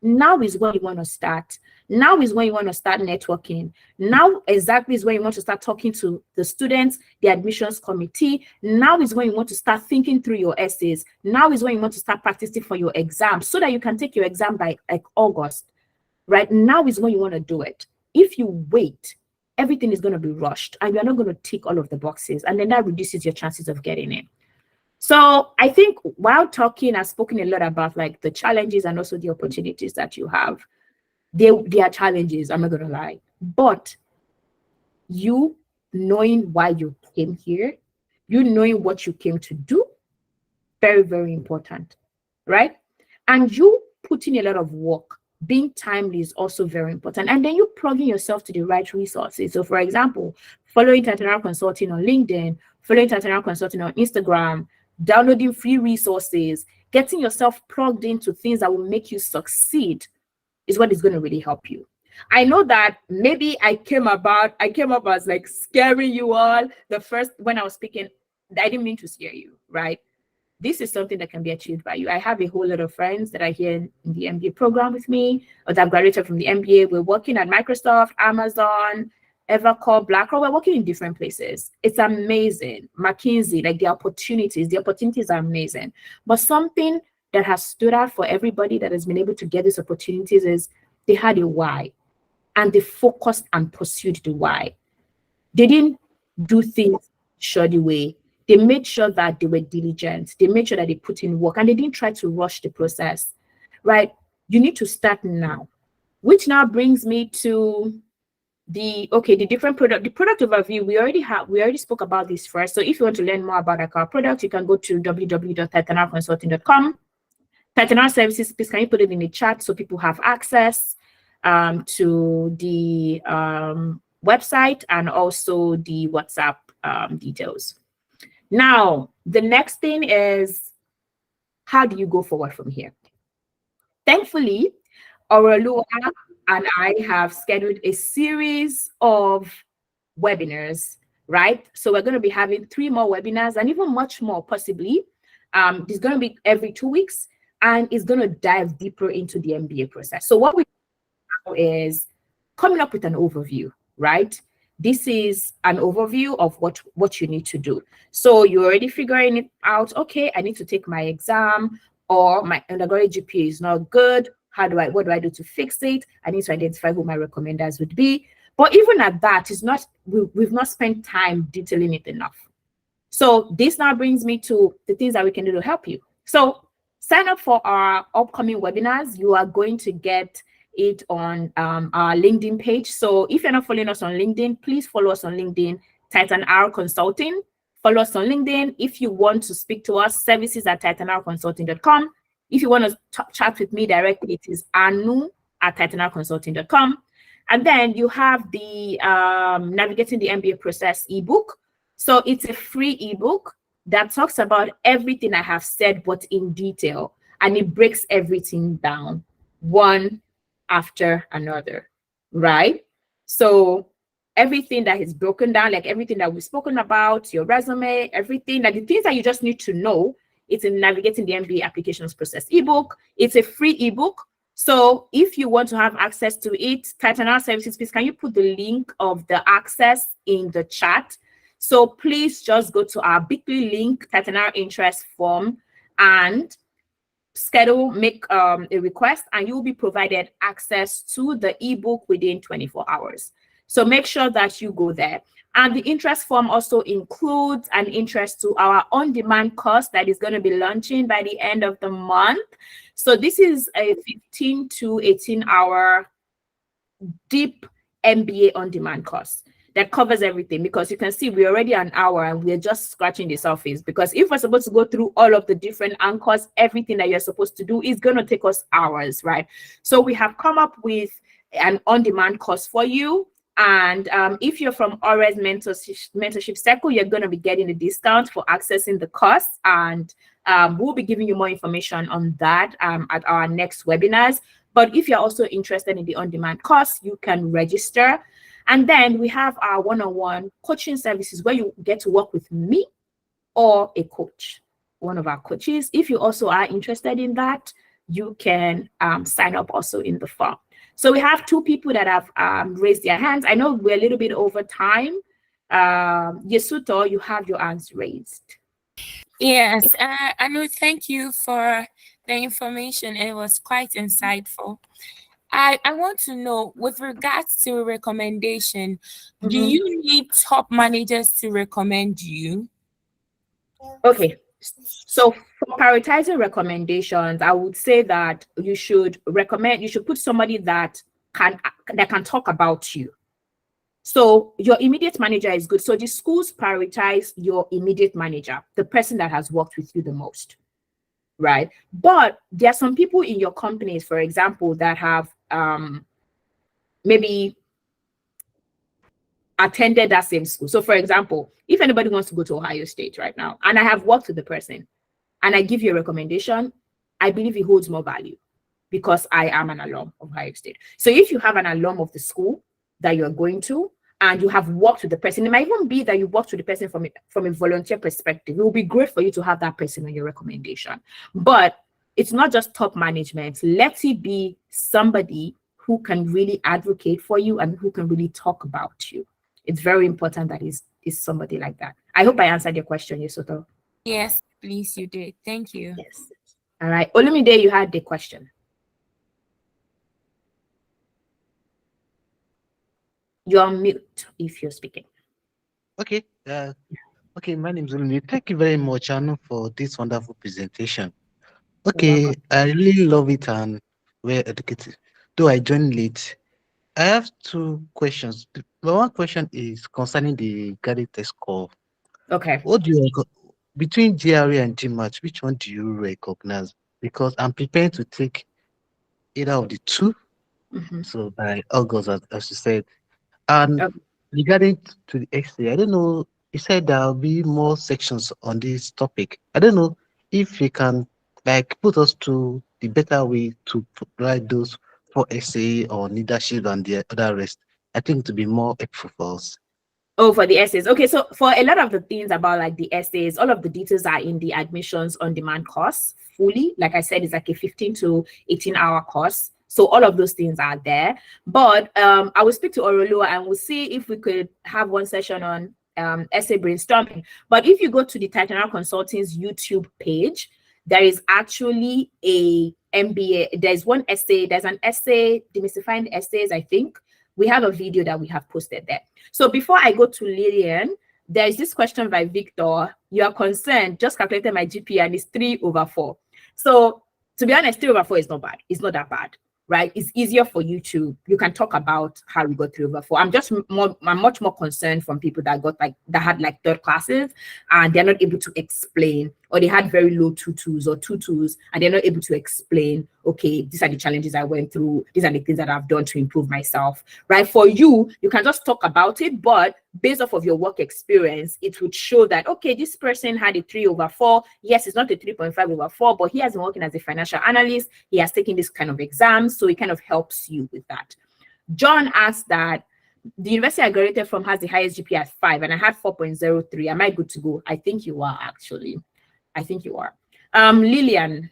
now is when you want to start. Now is when you want to start networking. Now exactly is when you want to start talking to the students, the admissions committee. Now is when you want to start thinking through your essays. Now is when you want to start practicing for your exam so that you can take your exam by like August. Right now is when you want to do it. If you wait, everything is going to be rushed and you're not going to tick all of the boxes, and then that reduces your chances of getting in. So I think while talking, I've spoken a lot about like the challenges and also the opportunities that you have. They are challenges, I'm not going to lie. But you knowing why you came here, you knowing what you came to do, very, very important. right? And you put in a lot of work. Being timely is also very important. And then you plugging yourself to the right resources. So, for example, following Titanial Consulting on LinkedIn, following Titanial Consulting on Instagram, downloading free resources, getting yourself plugged into things that will make you succeed is what is going to really help you. I know that maybe I came up as like scaring you all. The first, when I was speaking, I didn't mean to scare you, right? This is something that can be achieved by you. I have a whole lot of friends that are here in the MBA program with me, or that graduated from the MBA. We're working at Microsoft, Amazon, Evercore, BlackRock. We're working in different places. It's amazing. McKinsey, like the opportunities are amazing. But something that has stood out for everybody that has been able to get these opportunities is they had a why, and they focused and pursued the why. They didn't do things shoddy way. They made sure that they were diligent. They made sure that they put in work, and they didn't try to rush the process, right? You need to start now, which now brings me to the different product, the product overview. We already spoke about this first. So if you want to learn more about like our product, you can go to www.titanalconsulting.com. Titanal services, please can you put it in the chat so people have access to the website and also the WhatsApp details. Now, the next thing is, how do you go forward from here? Thankfully, Orolua and I have scheduled a series of webinars, right? So we're going to be having 3 more webinars and even much more possibly. It's going to be every 2 weeks, and it's going to dive deeper into the MBA process. So what we do is coming up with an overview, right? This is an overview of what you need to do. So you're already figuring it out. Okay, I need to take my exam, or my undergraduate GPA is not good. What do I do to fix it? I need to identify who my recommenders would be. But even at that, we've not spent time detailing it enough. So this now brings me to the things that we can do to help you. So sign up for our upcoming webinars. You are going to get it on our LinkedIn page. So if you're not following us on LinkedIn, please follow us on LinkedIn, Titanal Consulting. Follow us on LinkedIn. If you want to speak to us, services@titanalconsulting.com. If you want to chat with me directly, it is anu@titanalconsulting.com. And then you have the Navigating the MBA Process ebook. So it's a free ebook that talks about everything I have said, but in detail, and it breaks everything down one after another, right? So everything that is broken down, like everything that we've spoken about, your resume, everything, like the things that you just need to know, it's in Navigating the MBA Applications Process ebook. It's a free ebook. So if you want to have access to it, Titanal Services, please can you put the link of the access in the chat? So please just go to our Bitly link, Titanal interest form, and make a request, and you'll be provided access to the ebook within 24 hours. So make sure that you go there. And the interest form also includes an interest to our on-demand course that is going to be launching by the end of the month. So this is a 15 to 18-hour deep MBA on-demand course that covers everything, because you can see we're already an hour and we're just scratching the surface, because if we're supposed to go through all of the different anchors, everything that you're supposed to do is going to take us hours, right? So we have come up with an on-demand course for you. And if you're from Ores mentorship circle, you're going to be getting a discount for accessing the course, and we'll be giving you more information on that at our next webinars. But if you're also interested in the on-demand course, you can register. And then we have our one-on-one coaching services where you get to work with me or a coach, one of our coaches. If you also are interested in that, you can sign up also in the form. So we have 2 people that have raised their hands. I know we're a little bit over time. Yesuto, you have your hands raised. Yes, Anu, thank you for the information. It was quite insightful. I want to know, with regards to recommendation, do you need top managers to recommend you? Okay. So for prioritizing recommendations, I would say that you should put somebody that can talk about you. So your immediate manager is good. So the schools prioritize your immediate manager, the person that has worked with you the most. right? But there are some people in your companies, for example, that have maybe attended that same school. So for example, if anybody wants to go to Ohio State right now, and I have worked with the person and I give you a recommendation, I believe it holds more value because I am an alum of Ohio State. So if you have an alum of the school that you're going to, and you have worked with the person, it might even be that you worked with the person from a volunteer perspective. It will be great for you to have that person on your recommendation. But it's not just top management. Let it be somebody who can really advocate for you and who can really talk about you. It's very important that is somebody like that. I hope I answered your question, Yesoto. Yes, please, you did. Thank you. Yes. All right. Olumide, you had the question. You're on mute if you're speaking. Okay. Okay, my name is Olumi. Thank you very much, Anu, for this wonderful presentation. You're Okay, welcome. I really love it and well educated. Though I joined late, I have two questions. The one question is concerning the graduate test score. Okay. What do you between GRE and GMAT, which one do you recognize? Because I'm preparing to take either of the two. Mhm. So by August, as you said. And Okay. regarding to the XA, I don't know, you said there'll be more sections on this topic. I don't know if you can like put us to the better way to write those for essay or leadership and the other rest. I think to be more helpful for us. Oh, for the essays. Okay, so for a lot of the things about like the essays, all of the details are in the admissions on demand course fully. Like I said, it's like a 15 to 18-hour course. So all of those things are there. But I will speak to Orolua and we'll see if we could have one session on essay brainstorming. But if you go to the Titanial Consulting's YouTube page, there is actually a MBA. There's one essay, there's an essay, demystifying essays, I think. We have a video that we have posted there. So before I go to Lillian, there is this question by Victor. You are concerned, just calculated my GPA and it's 3/4. So to be honest, 3/4 is not bad. It's not that bad, right? It's easier for you can talk about how you got 3/4. I'm much more concerned from people that had like third classes and they're not able to explain, or they had very low 2/2s or 2/2s and they're not able to explain, okay, these are the challenges I went through, these are the things that I've done to improve myself, right? For you, you can just talk about it, but based off of your work experience, it would show that, okay, this person had a 3/4. Yes, it's not a 3.5/4, but he has been working as a financial analyst. He has taken this kind of exams, so it kind of helps you with that. John asked that the university I graduated from has the highest GPA at 5, and I had 4.03. Am I good to go? I think you are, actually. I think you are. Lillian.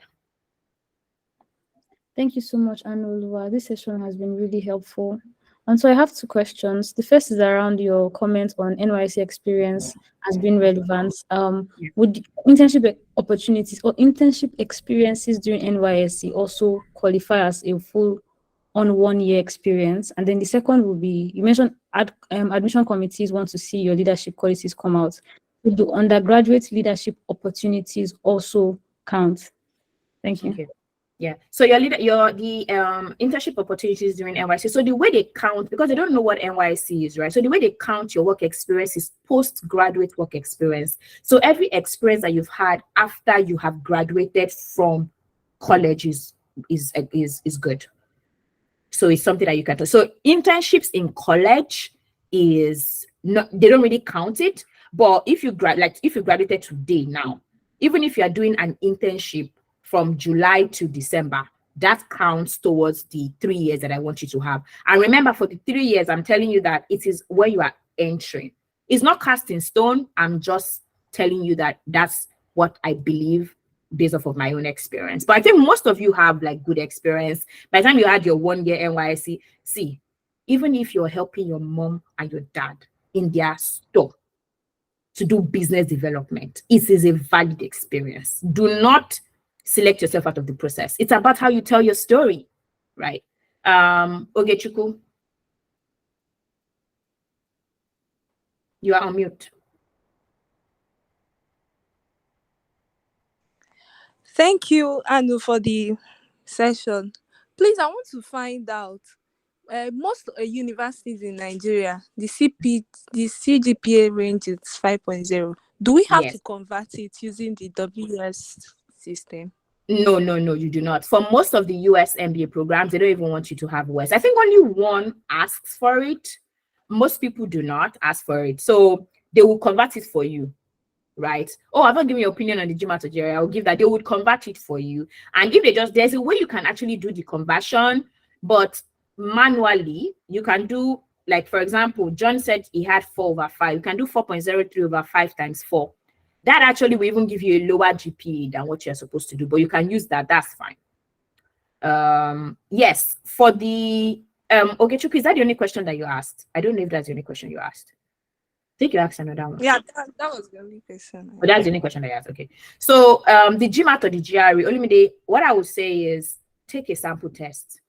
Thank you so much, Anolua. This session has been really helpful. And so I have two questions. The first is around your comment on NYC experience has been relevant. Would internship opportunities or internship experiences during NYSC also qualify as a full on 1 year experience? And then the second will be, you mentioned admission committees want to see your leadership qualities come out. Would the undergraduate leadership opportunities also count? Thank you. Okay. Yeah. So the internship opportunities during NYC. So the way they count, because they don't know what NYC is, right? So the way they count your work experience is postgraduate work experience. So every experience that you've had after you have graduated from college is good. So it's something that you can do. So internships in college is not, they don't really count it. But if you graduated today now, even if you are doing an internship from July to December, that counts towards the 3 years that I want you to have. And remember, for the 3 years, I'm telling you that it is where you are entering. It's not cast in stone. I'm just telling you that that's what I believe based off of my own experience. But I think most of you have like good experience. By the time you had your 1 year NYSC, see, even if you're helping your mom and your dad in their store to do business development, it is a valid experience. Do not select yourself out of the process. It's about how you tell your story, right? Ogechukwu, you are on mute. Thank you, Anu, for the session. Please, I want to find out, most universities in Nigeria, the CGPA range is 5.0. Do we have Yes. to convert it using the WS system? No, you do not. For most of the US MBA programs, they don't even want you to have West. I think only one asks for it. Most people do not ask for it. So they will convert it for you, right? Oh, I've not given your opinion on the GMAT or GRE. I'll give that. They would convert it for you. And if there's a way you can actually do the conversion, but manually, you can do, like, for example, John said he had 4/5. You can do 4.03/5 times 4. That actually will even give you a lower GPA than what you're supposed to do, but you can use that. That's fine. Yes, for the okay, Chuku, is that the only question that you asked? I don't know if that's the only question you asked. I think you asked another one. Yeah, that was the only question. But that's the only question I asked. Okay. So the GMAT or the GRE, Olumide, what I would say is take a sample test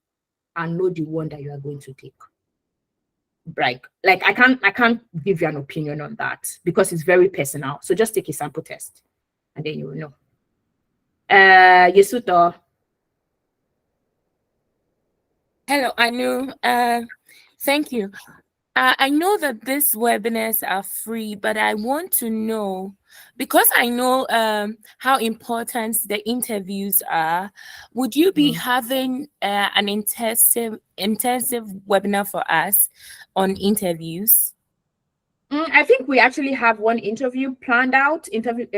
and know the one that you are going to take. Like I can't give you an opinion on that because it's very personal. So just take a sample test and then you will know. Yesuto. Hello, Anu. Thank you. I know that these webinars are free, but I want to know, because I know how important the interviews are, would you be having an intensive webinar for us on interviews? I think we actually have one interview planned out, intensive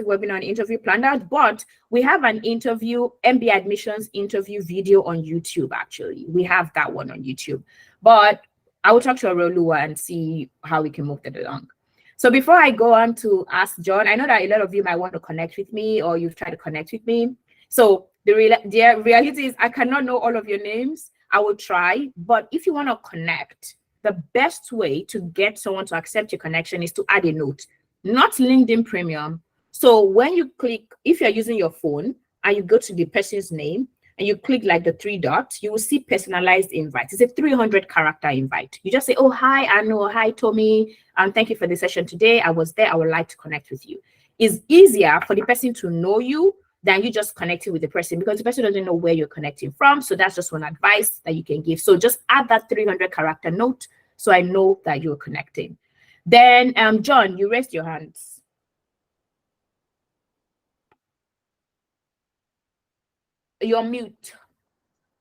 webinar and interview planned out, but we have an interview, MBA admissions interview video on YouTube, actually. We have that one on YouTube. But I will talk to Arolua and see how we can move that along. So before I go on to ask John, I know that a lot of you might want to connect with me or you've tried to connect with me. So the reality is I cannot know all of your names. I will try, but if you want to connect, the best way to get someone to accept your connection is to add a note, not LinkedIn Premium. So when you click, if you're using your phone and you go to the person's name and you click like the 3 dots, you will see personalized invite. It's a 300-character invite. You just say, oh, hi, Anu, hi, Tommy. Thank you for the session today. I was there. I would like to connect with you. It's easier for the person to know you than you just connecting with the person because the person doesn't know where you're connecting from. So that's just one advice that you can give. So just add that 300-character note so I know that you're connecting. Then, John, you raised your hands. You're mute.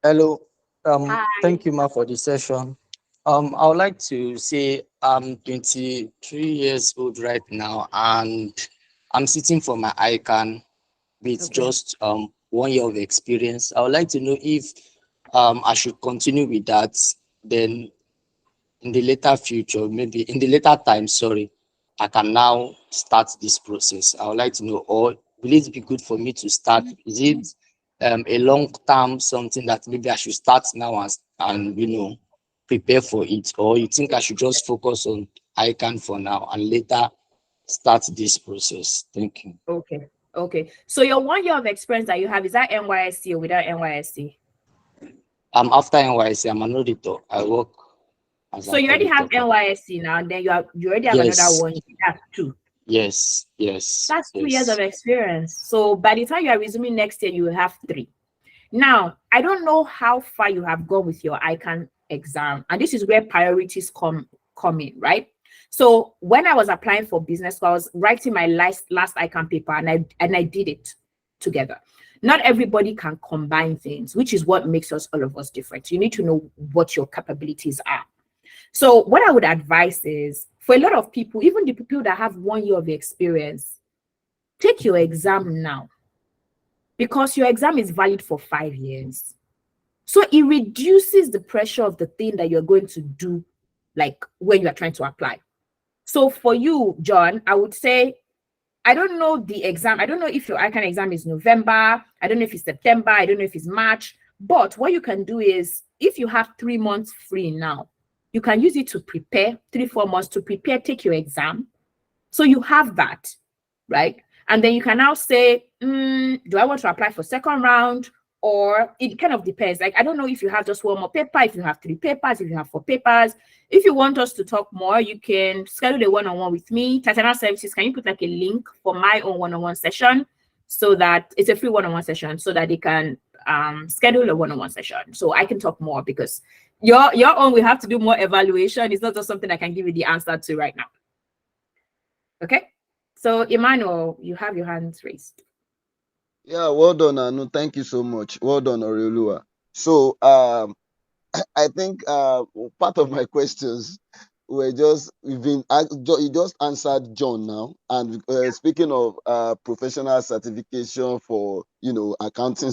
Hello. Hi. Thank you, Ma, for the session. I would like to say I'm 23 years old right now, and I'm sitting for my ICANN with just 1 year of experience. I would like to know if I should continue with that. Then in the later future, maybe in the later time, I can now start this process. I would like to know, or will it be good for me to start? Is it a long term something that maybe I should start now and prepare for it, or you think I should just focus on ICANN for now and later start this process? Thank you. Okay. So your 1 year of experience that you have, is that NYSC or without NYSC? After NYSC, I'm an auditor. I work as so you already have auditor. NYSC now, and then you already have another one. That's 2. Yes. That's 2 years of experience. So by the time you are resuming next year, you will have 3. Now, I don't know how far you have gone with your ICANN exam, and this is where priorities come in, right? So when I was applying for business school, I was writing my last ICANN paper, and I did it together. Not everybody can combine things, which is what makes all of us different. You need to know what your capabilities are. So what I would advise is, for a lot of people, even the people that have 1 year of experience, take your exam now, because your exam is valid for 5 years. So it reduces the pressure of the thing that you're going to do, like when you are trying to apply. So for you, John, I would say, I don't know the exam. I don't know if your ICANN exam is November. I don't know if it's September. I don't know if it's March. But what you can do is, if you have 3 months free now, you can use it to prepare, 3-4 months to prepare, take your exam. So you have that, right? And then you can now say, do I want to apply for second round? Or it kind of depends. Like, I don't know if you have just 1 more paper, if you have 3 papers, if you have 4 papers. If you want us to talk more, you can schedule a one-on-one with me. Tatiana Services, can you put like a link for my own one-on-one session, so that it's a free one-on-one session, so that they can schedule a one-on-one session. So I can talk more, because your own, we have to do more evaluation. It's not just something I can give you the answer to right now. Okay. So Emmanuel, you have your hands raised. Yeah, well done, Anu. Thank you so much. Well done, Oriolua. So, I think part of my questions were just you just answered John now. And speaking of professional certification for accounting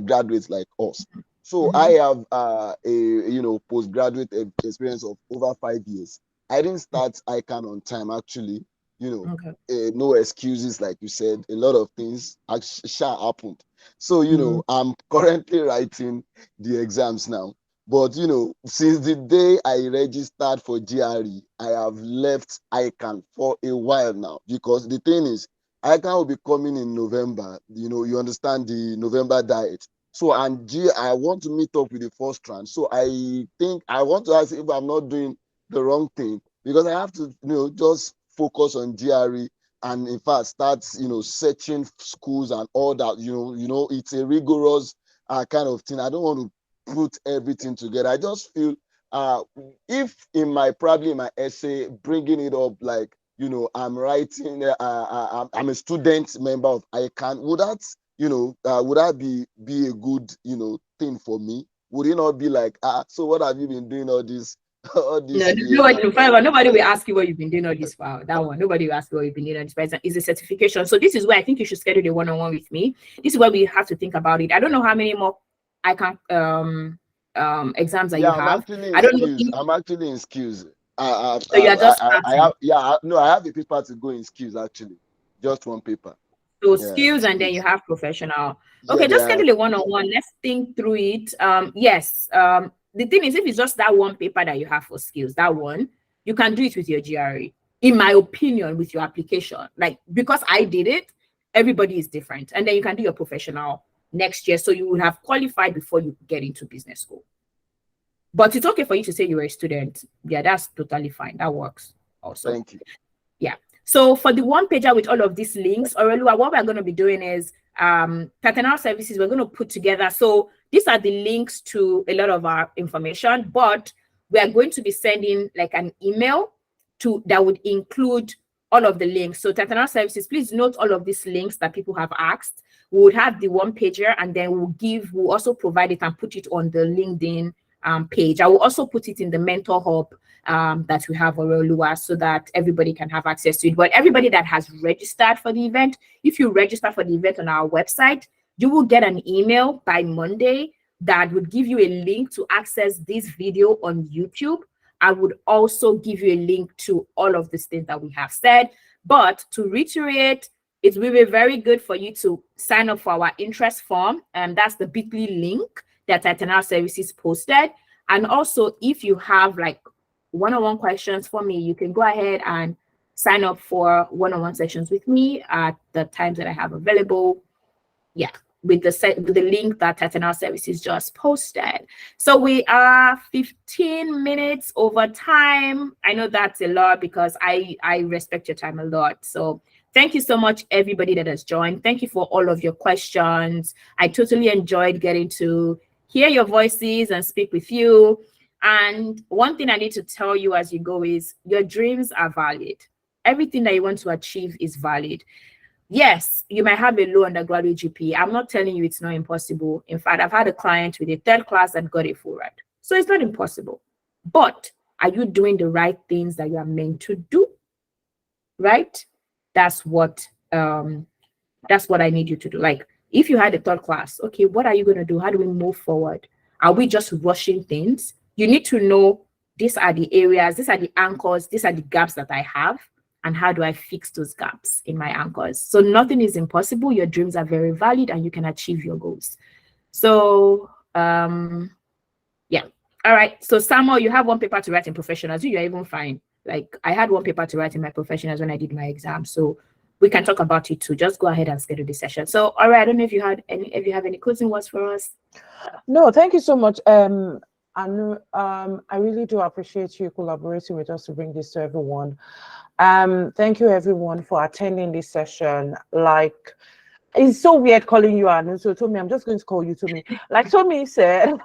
graduates like us, so I Mhm. have a postgraduate experience of over 5 years. I didn't start ICANN on time actually. Okay. No excuses, like you said. A lot of things actually happened. So Mm. I'm currently writing the exams now. But since the day I registered for GRE, I have left ICANN for a while now, because the thing is, ICANN will be coming in November. You understand the November diet. So I want to meet up with the first tranche. So I think I want to ask if I'm not doing the wrong thing, because I have to just focus on GRE, and in fact start searching schools and all that. It's a rigorous kind of thing. I don't want to put everything together. I just feel uh, if probably in my essay, bringing it up like, I'm writing, I'm a student member of ICANN, would that be a good, thing for me? Would it not be like, so what have you been doing all this, all No, these years? nobody, forever, nobody will ask you what you've been doing all this while. That one, nobody will ask you what you've been doing all this while. It's a certification. So this is where I think you should schedule a one-on-one with me. This is where we have to think about it. I don't know how many more I can exams that you Yeah, I'm have. actually in I don't know skills. if I'm actually in skills. so you are just I have, starting. yeah, no, I have a paper to go in skills actually. Just one paper. So Yeah, skills and then you skills. have professional. Yeah, Okay, they just are. schedule a one-on-one. Let's think through it. Yes. The thing is, if it's just that one paper that you have for skills, that one, you can do it with your GRE. In my opinion, with your application. Like, because I did it, everybody is different. And then you can do your professional next year. So you would have qualified before you get into business school. But it's okay for you to say you were a student. Yeah, that's totally fine. That works also. Thank you. Yeah. So for the one pager with all of these links, Aurelua, what we're going to be doing is Tatana services, we're going to put together. So these are the links to a lot of our information, but we are going to be sending like an email that would include all of the links. So Tatana services, please note all of these links that people have asked. We would have the one pager, and then we'll also provide it and put it on the LinkedIn page. I will also put it in the mentor hub that we have Orolua, so that everybody can have access to it. But everybody that has registered for the event, if you register for the event on our website, you will get an email by Monday that would give you a link to access this video on YouTube. I would also give you a link to all of the things that we have said. But to reiterate, it will be very good for you to sign up for our interest form, and that's the bit.ly link that Titanal Services posted. And also, if you have like one-on-one questions for me, you can go ahead and sign up for one-on-one sessions with me at the times that I have available. Yeah, with the link that Titanal Services just posted. So we are 15 minutes over time. I know that's a lot because I respect your time a lot. So thank you so much, everybody that has joined. Thank you for all of your questions. I totally enjoyed getting to hear your voices and speak with you. And one thing I need to tell you as you go is your dreams are valid. Everything that you want to achieve is valid. Yes, you might have a low undergraduate GPA. I'm not telling you it's not impossible. In fact, I've had a client with a third class and got a full ride. So it's not impossible. But are you doing the right things that you are meant to do? Right? That's what I need you to do. Like, if you had a third class, okay, what are you going to do? How do we move forward? Are we just rushing things? You need to know these are the areas, these are the anchors, these are the gaps that I have, and how do I fix those gaps in my anchors? So nothing is impossible. Your dreams are very valid and you can achieve your goals. So yeah. All right. So Samuel, you have one paper to write in professionals. You're even fine. Like, I had one paper to write in my professionals when I did my exam. So we can talk about it too. Just go ahead and schedule this session. So, all right. I don't know if you have any closing words for us. No, thank you so much. And I really do appreciate you collaborating with us to bring this to everyone. Thank you everyone for attending this session. Like, it's so weird calling you Anu. So Tomi, I'm just going to call you Tomi. Like Tomi said,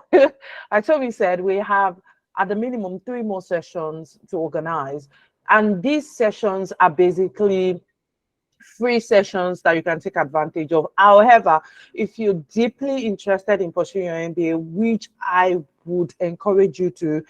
we have at the minimum 3 more sessions to organize. And these sessions are basically free sessions that you can take advantage of. However, if you're deeply interested in pursuing your MBA, which I would encourage you to,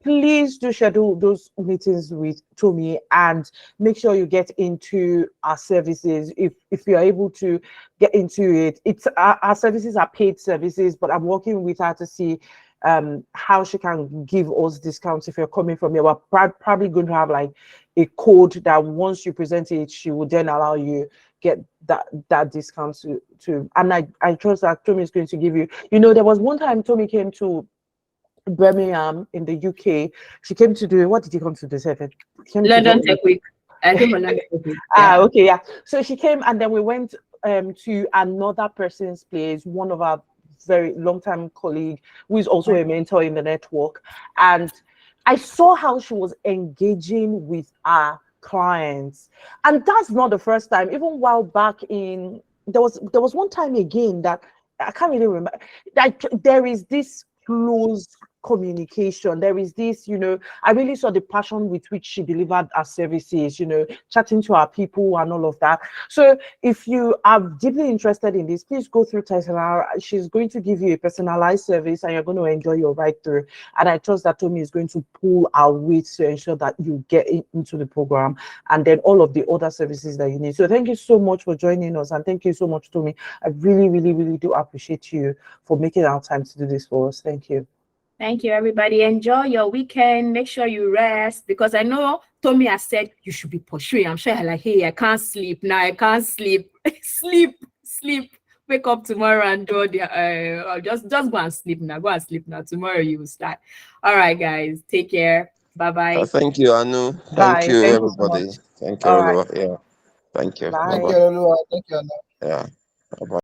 please do schedule those meetings with Tommy and make sure you get into our services. If you're able to get into it, it's our services are paid services, but I'm working with her to see how she can give us discounts if you're coming from here. We're probably going to have like a code that once you present it, she will then allow you get that discount to and I trust that Tommy is going to give you. You know, there was one time Tommy came to Birmingham in the UK. She came to do, what did you come to do, Seven? London Tech Week. I came on London Tech Week. Okay, yeah. So she came and then we went to another person's place, one of our very long-time colleague who is also a mentor in the network. And I saw how she was engaging with our clients. And that's not the first time. Even while back in, there was one time again that I can't really remember, that there is this close communication. There is this, you know, I really saw the passion with which she delivered our services, you know, chatting to our people and all of that. So if you are deeply interested in this, please go through Tatiana. She's going to give you a personalized service and you're going to enjoy your ride through. And I trust that Tommy is going to pull our weight to ensure that you get into the program and then all of the other services that you need. So thank you so much for joining us. And thank you so much, Tommy. I really, really, really do appreciate you for making our time to do this for us. Thank you. Thank you, everybody. Enjoy your weekend. Make sure you rest because I know Tommy has said you should be pursuing. I'm sure you're like, hey, I can't sleep now. I can't sleep. sleep. Wake up tomorrow and do the just go and sleep now. Go and sleep now. Tomorrow you will start. All right, guys. Take care. Bye-bye. Thank you, Anu. Bye. Thank you, Thank you so everybody. much. Thank you, All right. Olu. Yeah. Thank you. Bye. Thank Bye-bye. you, Olua. Thank you, Anna. Yeah. Bye-bye.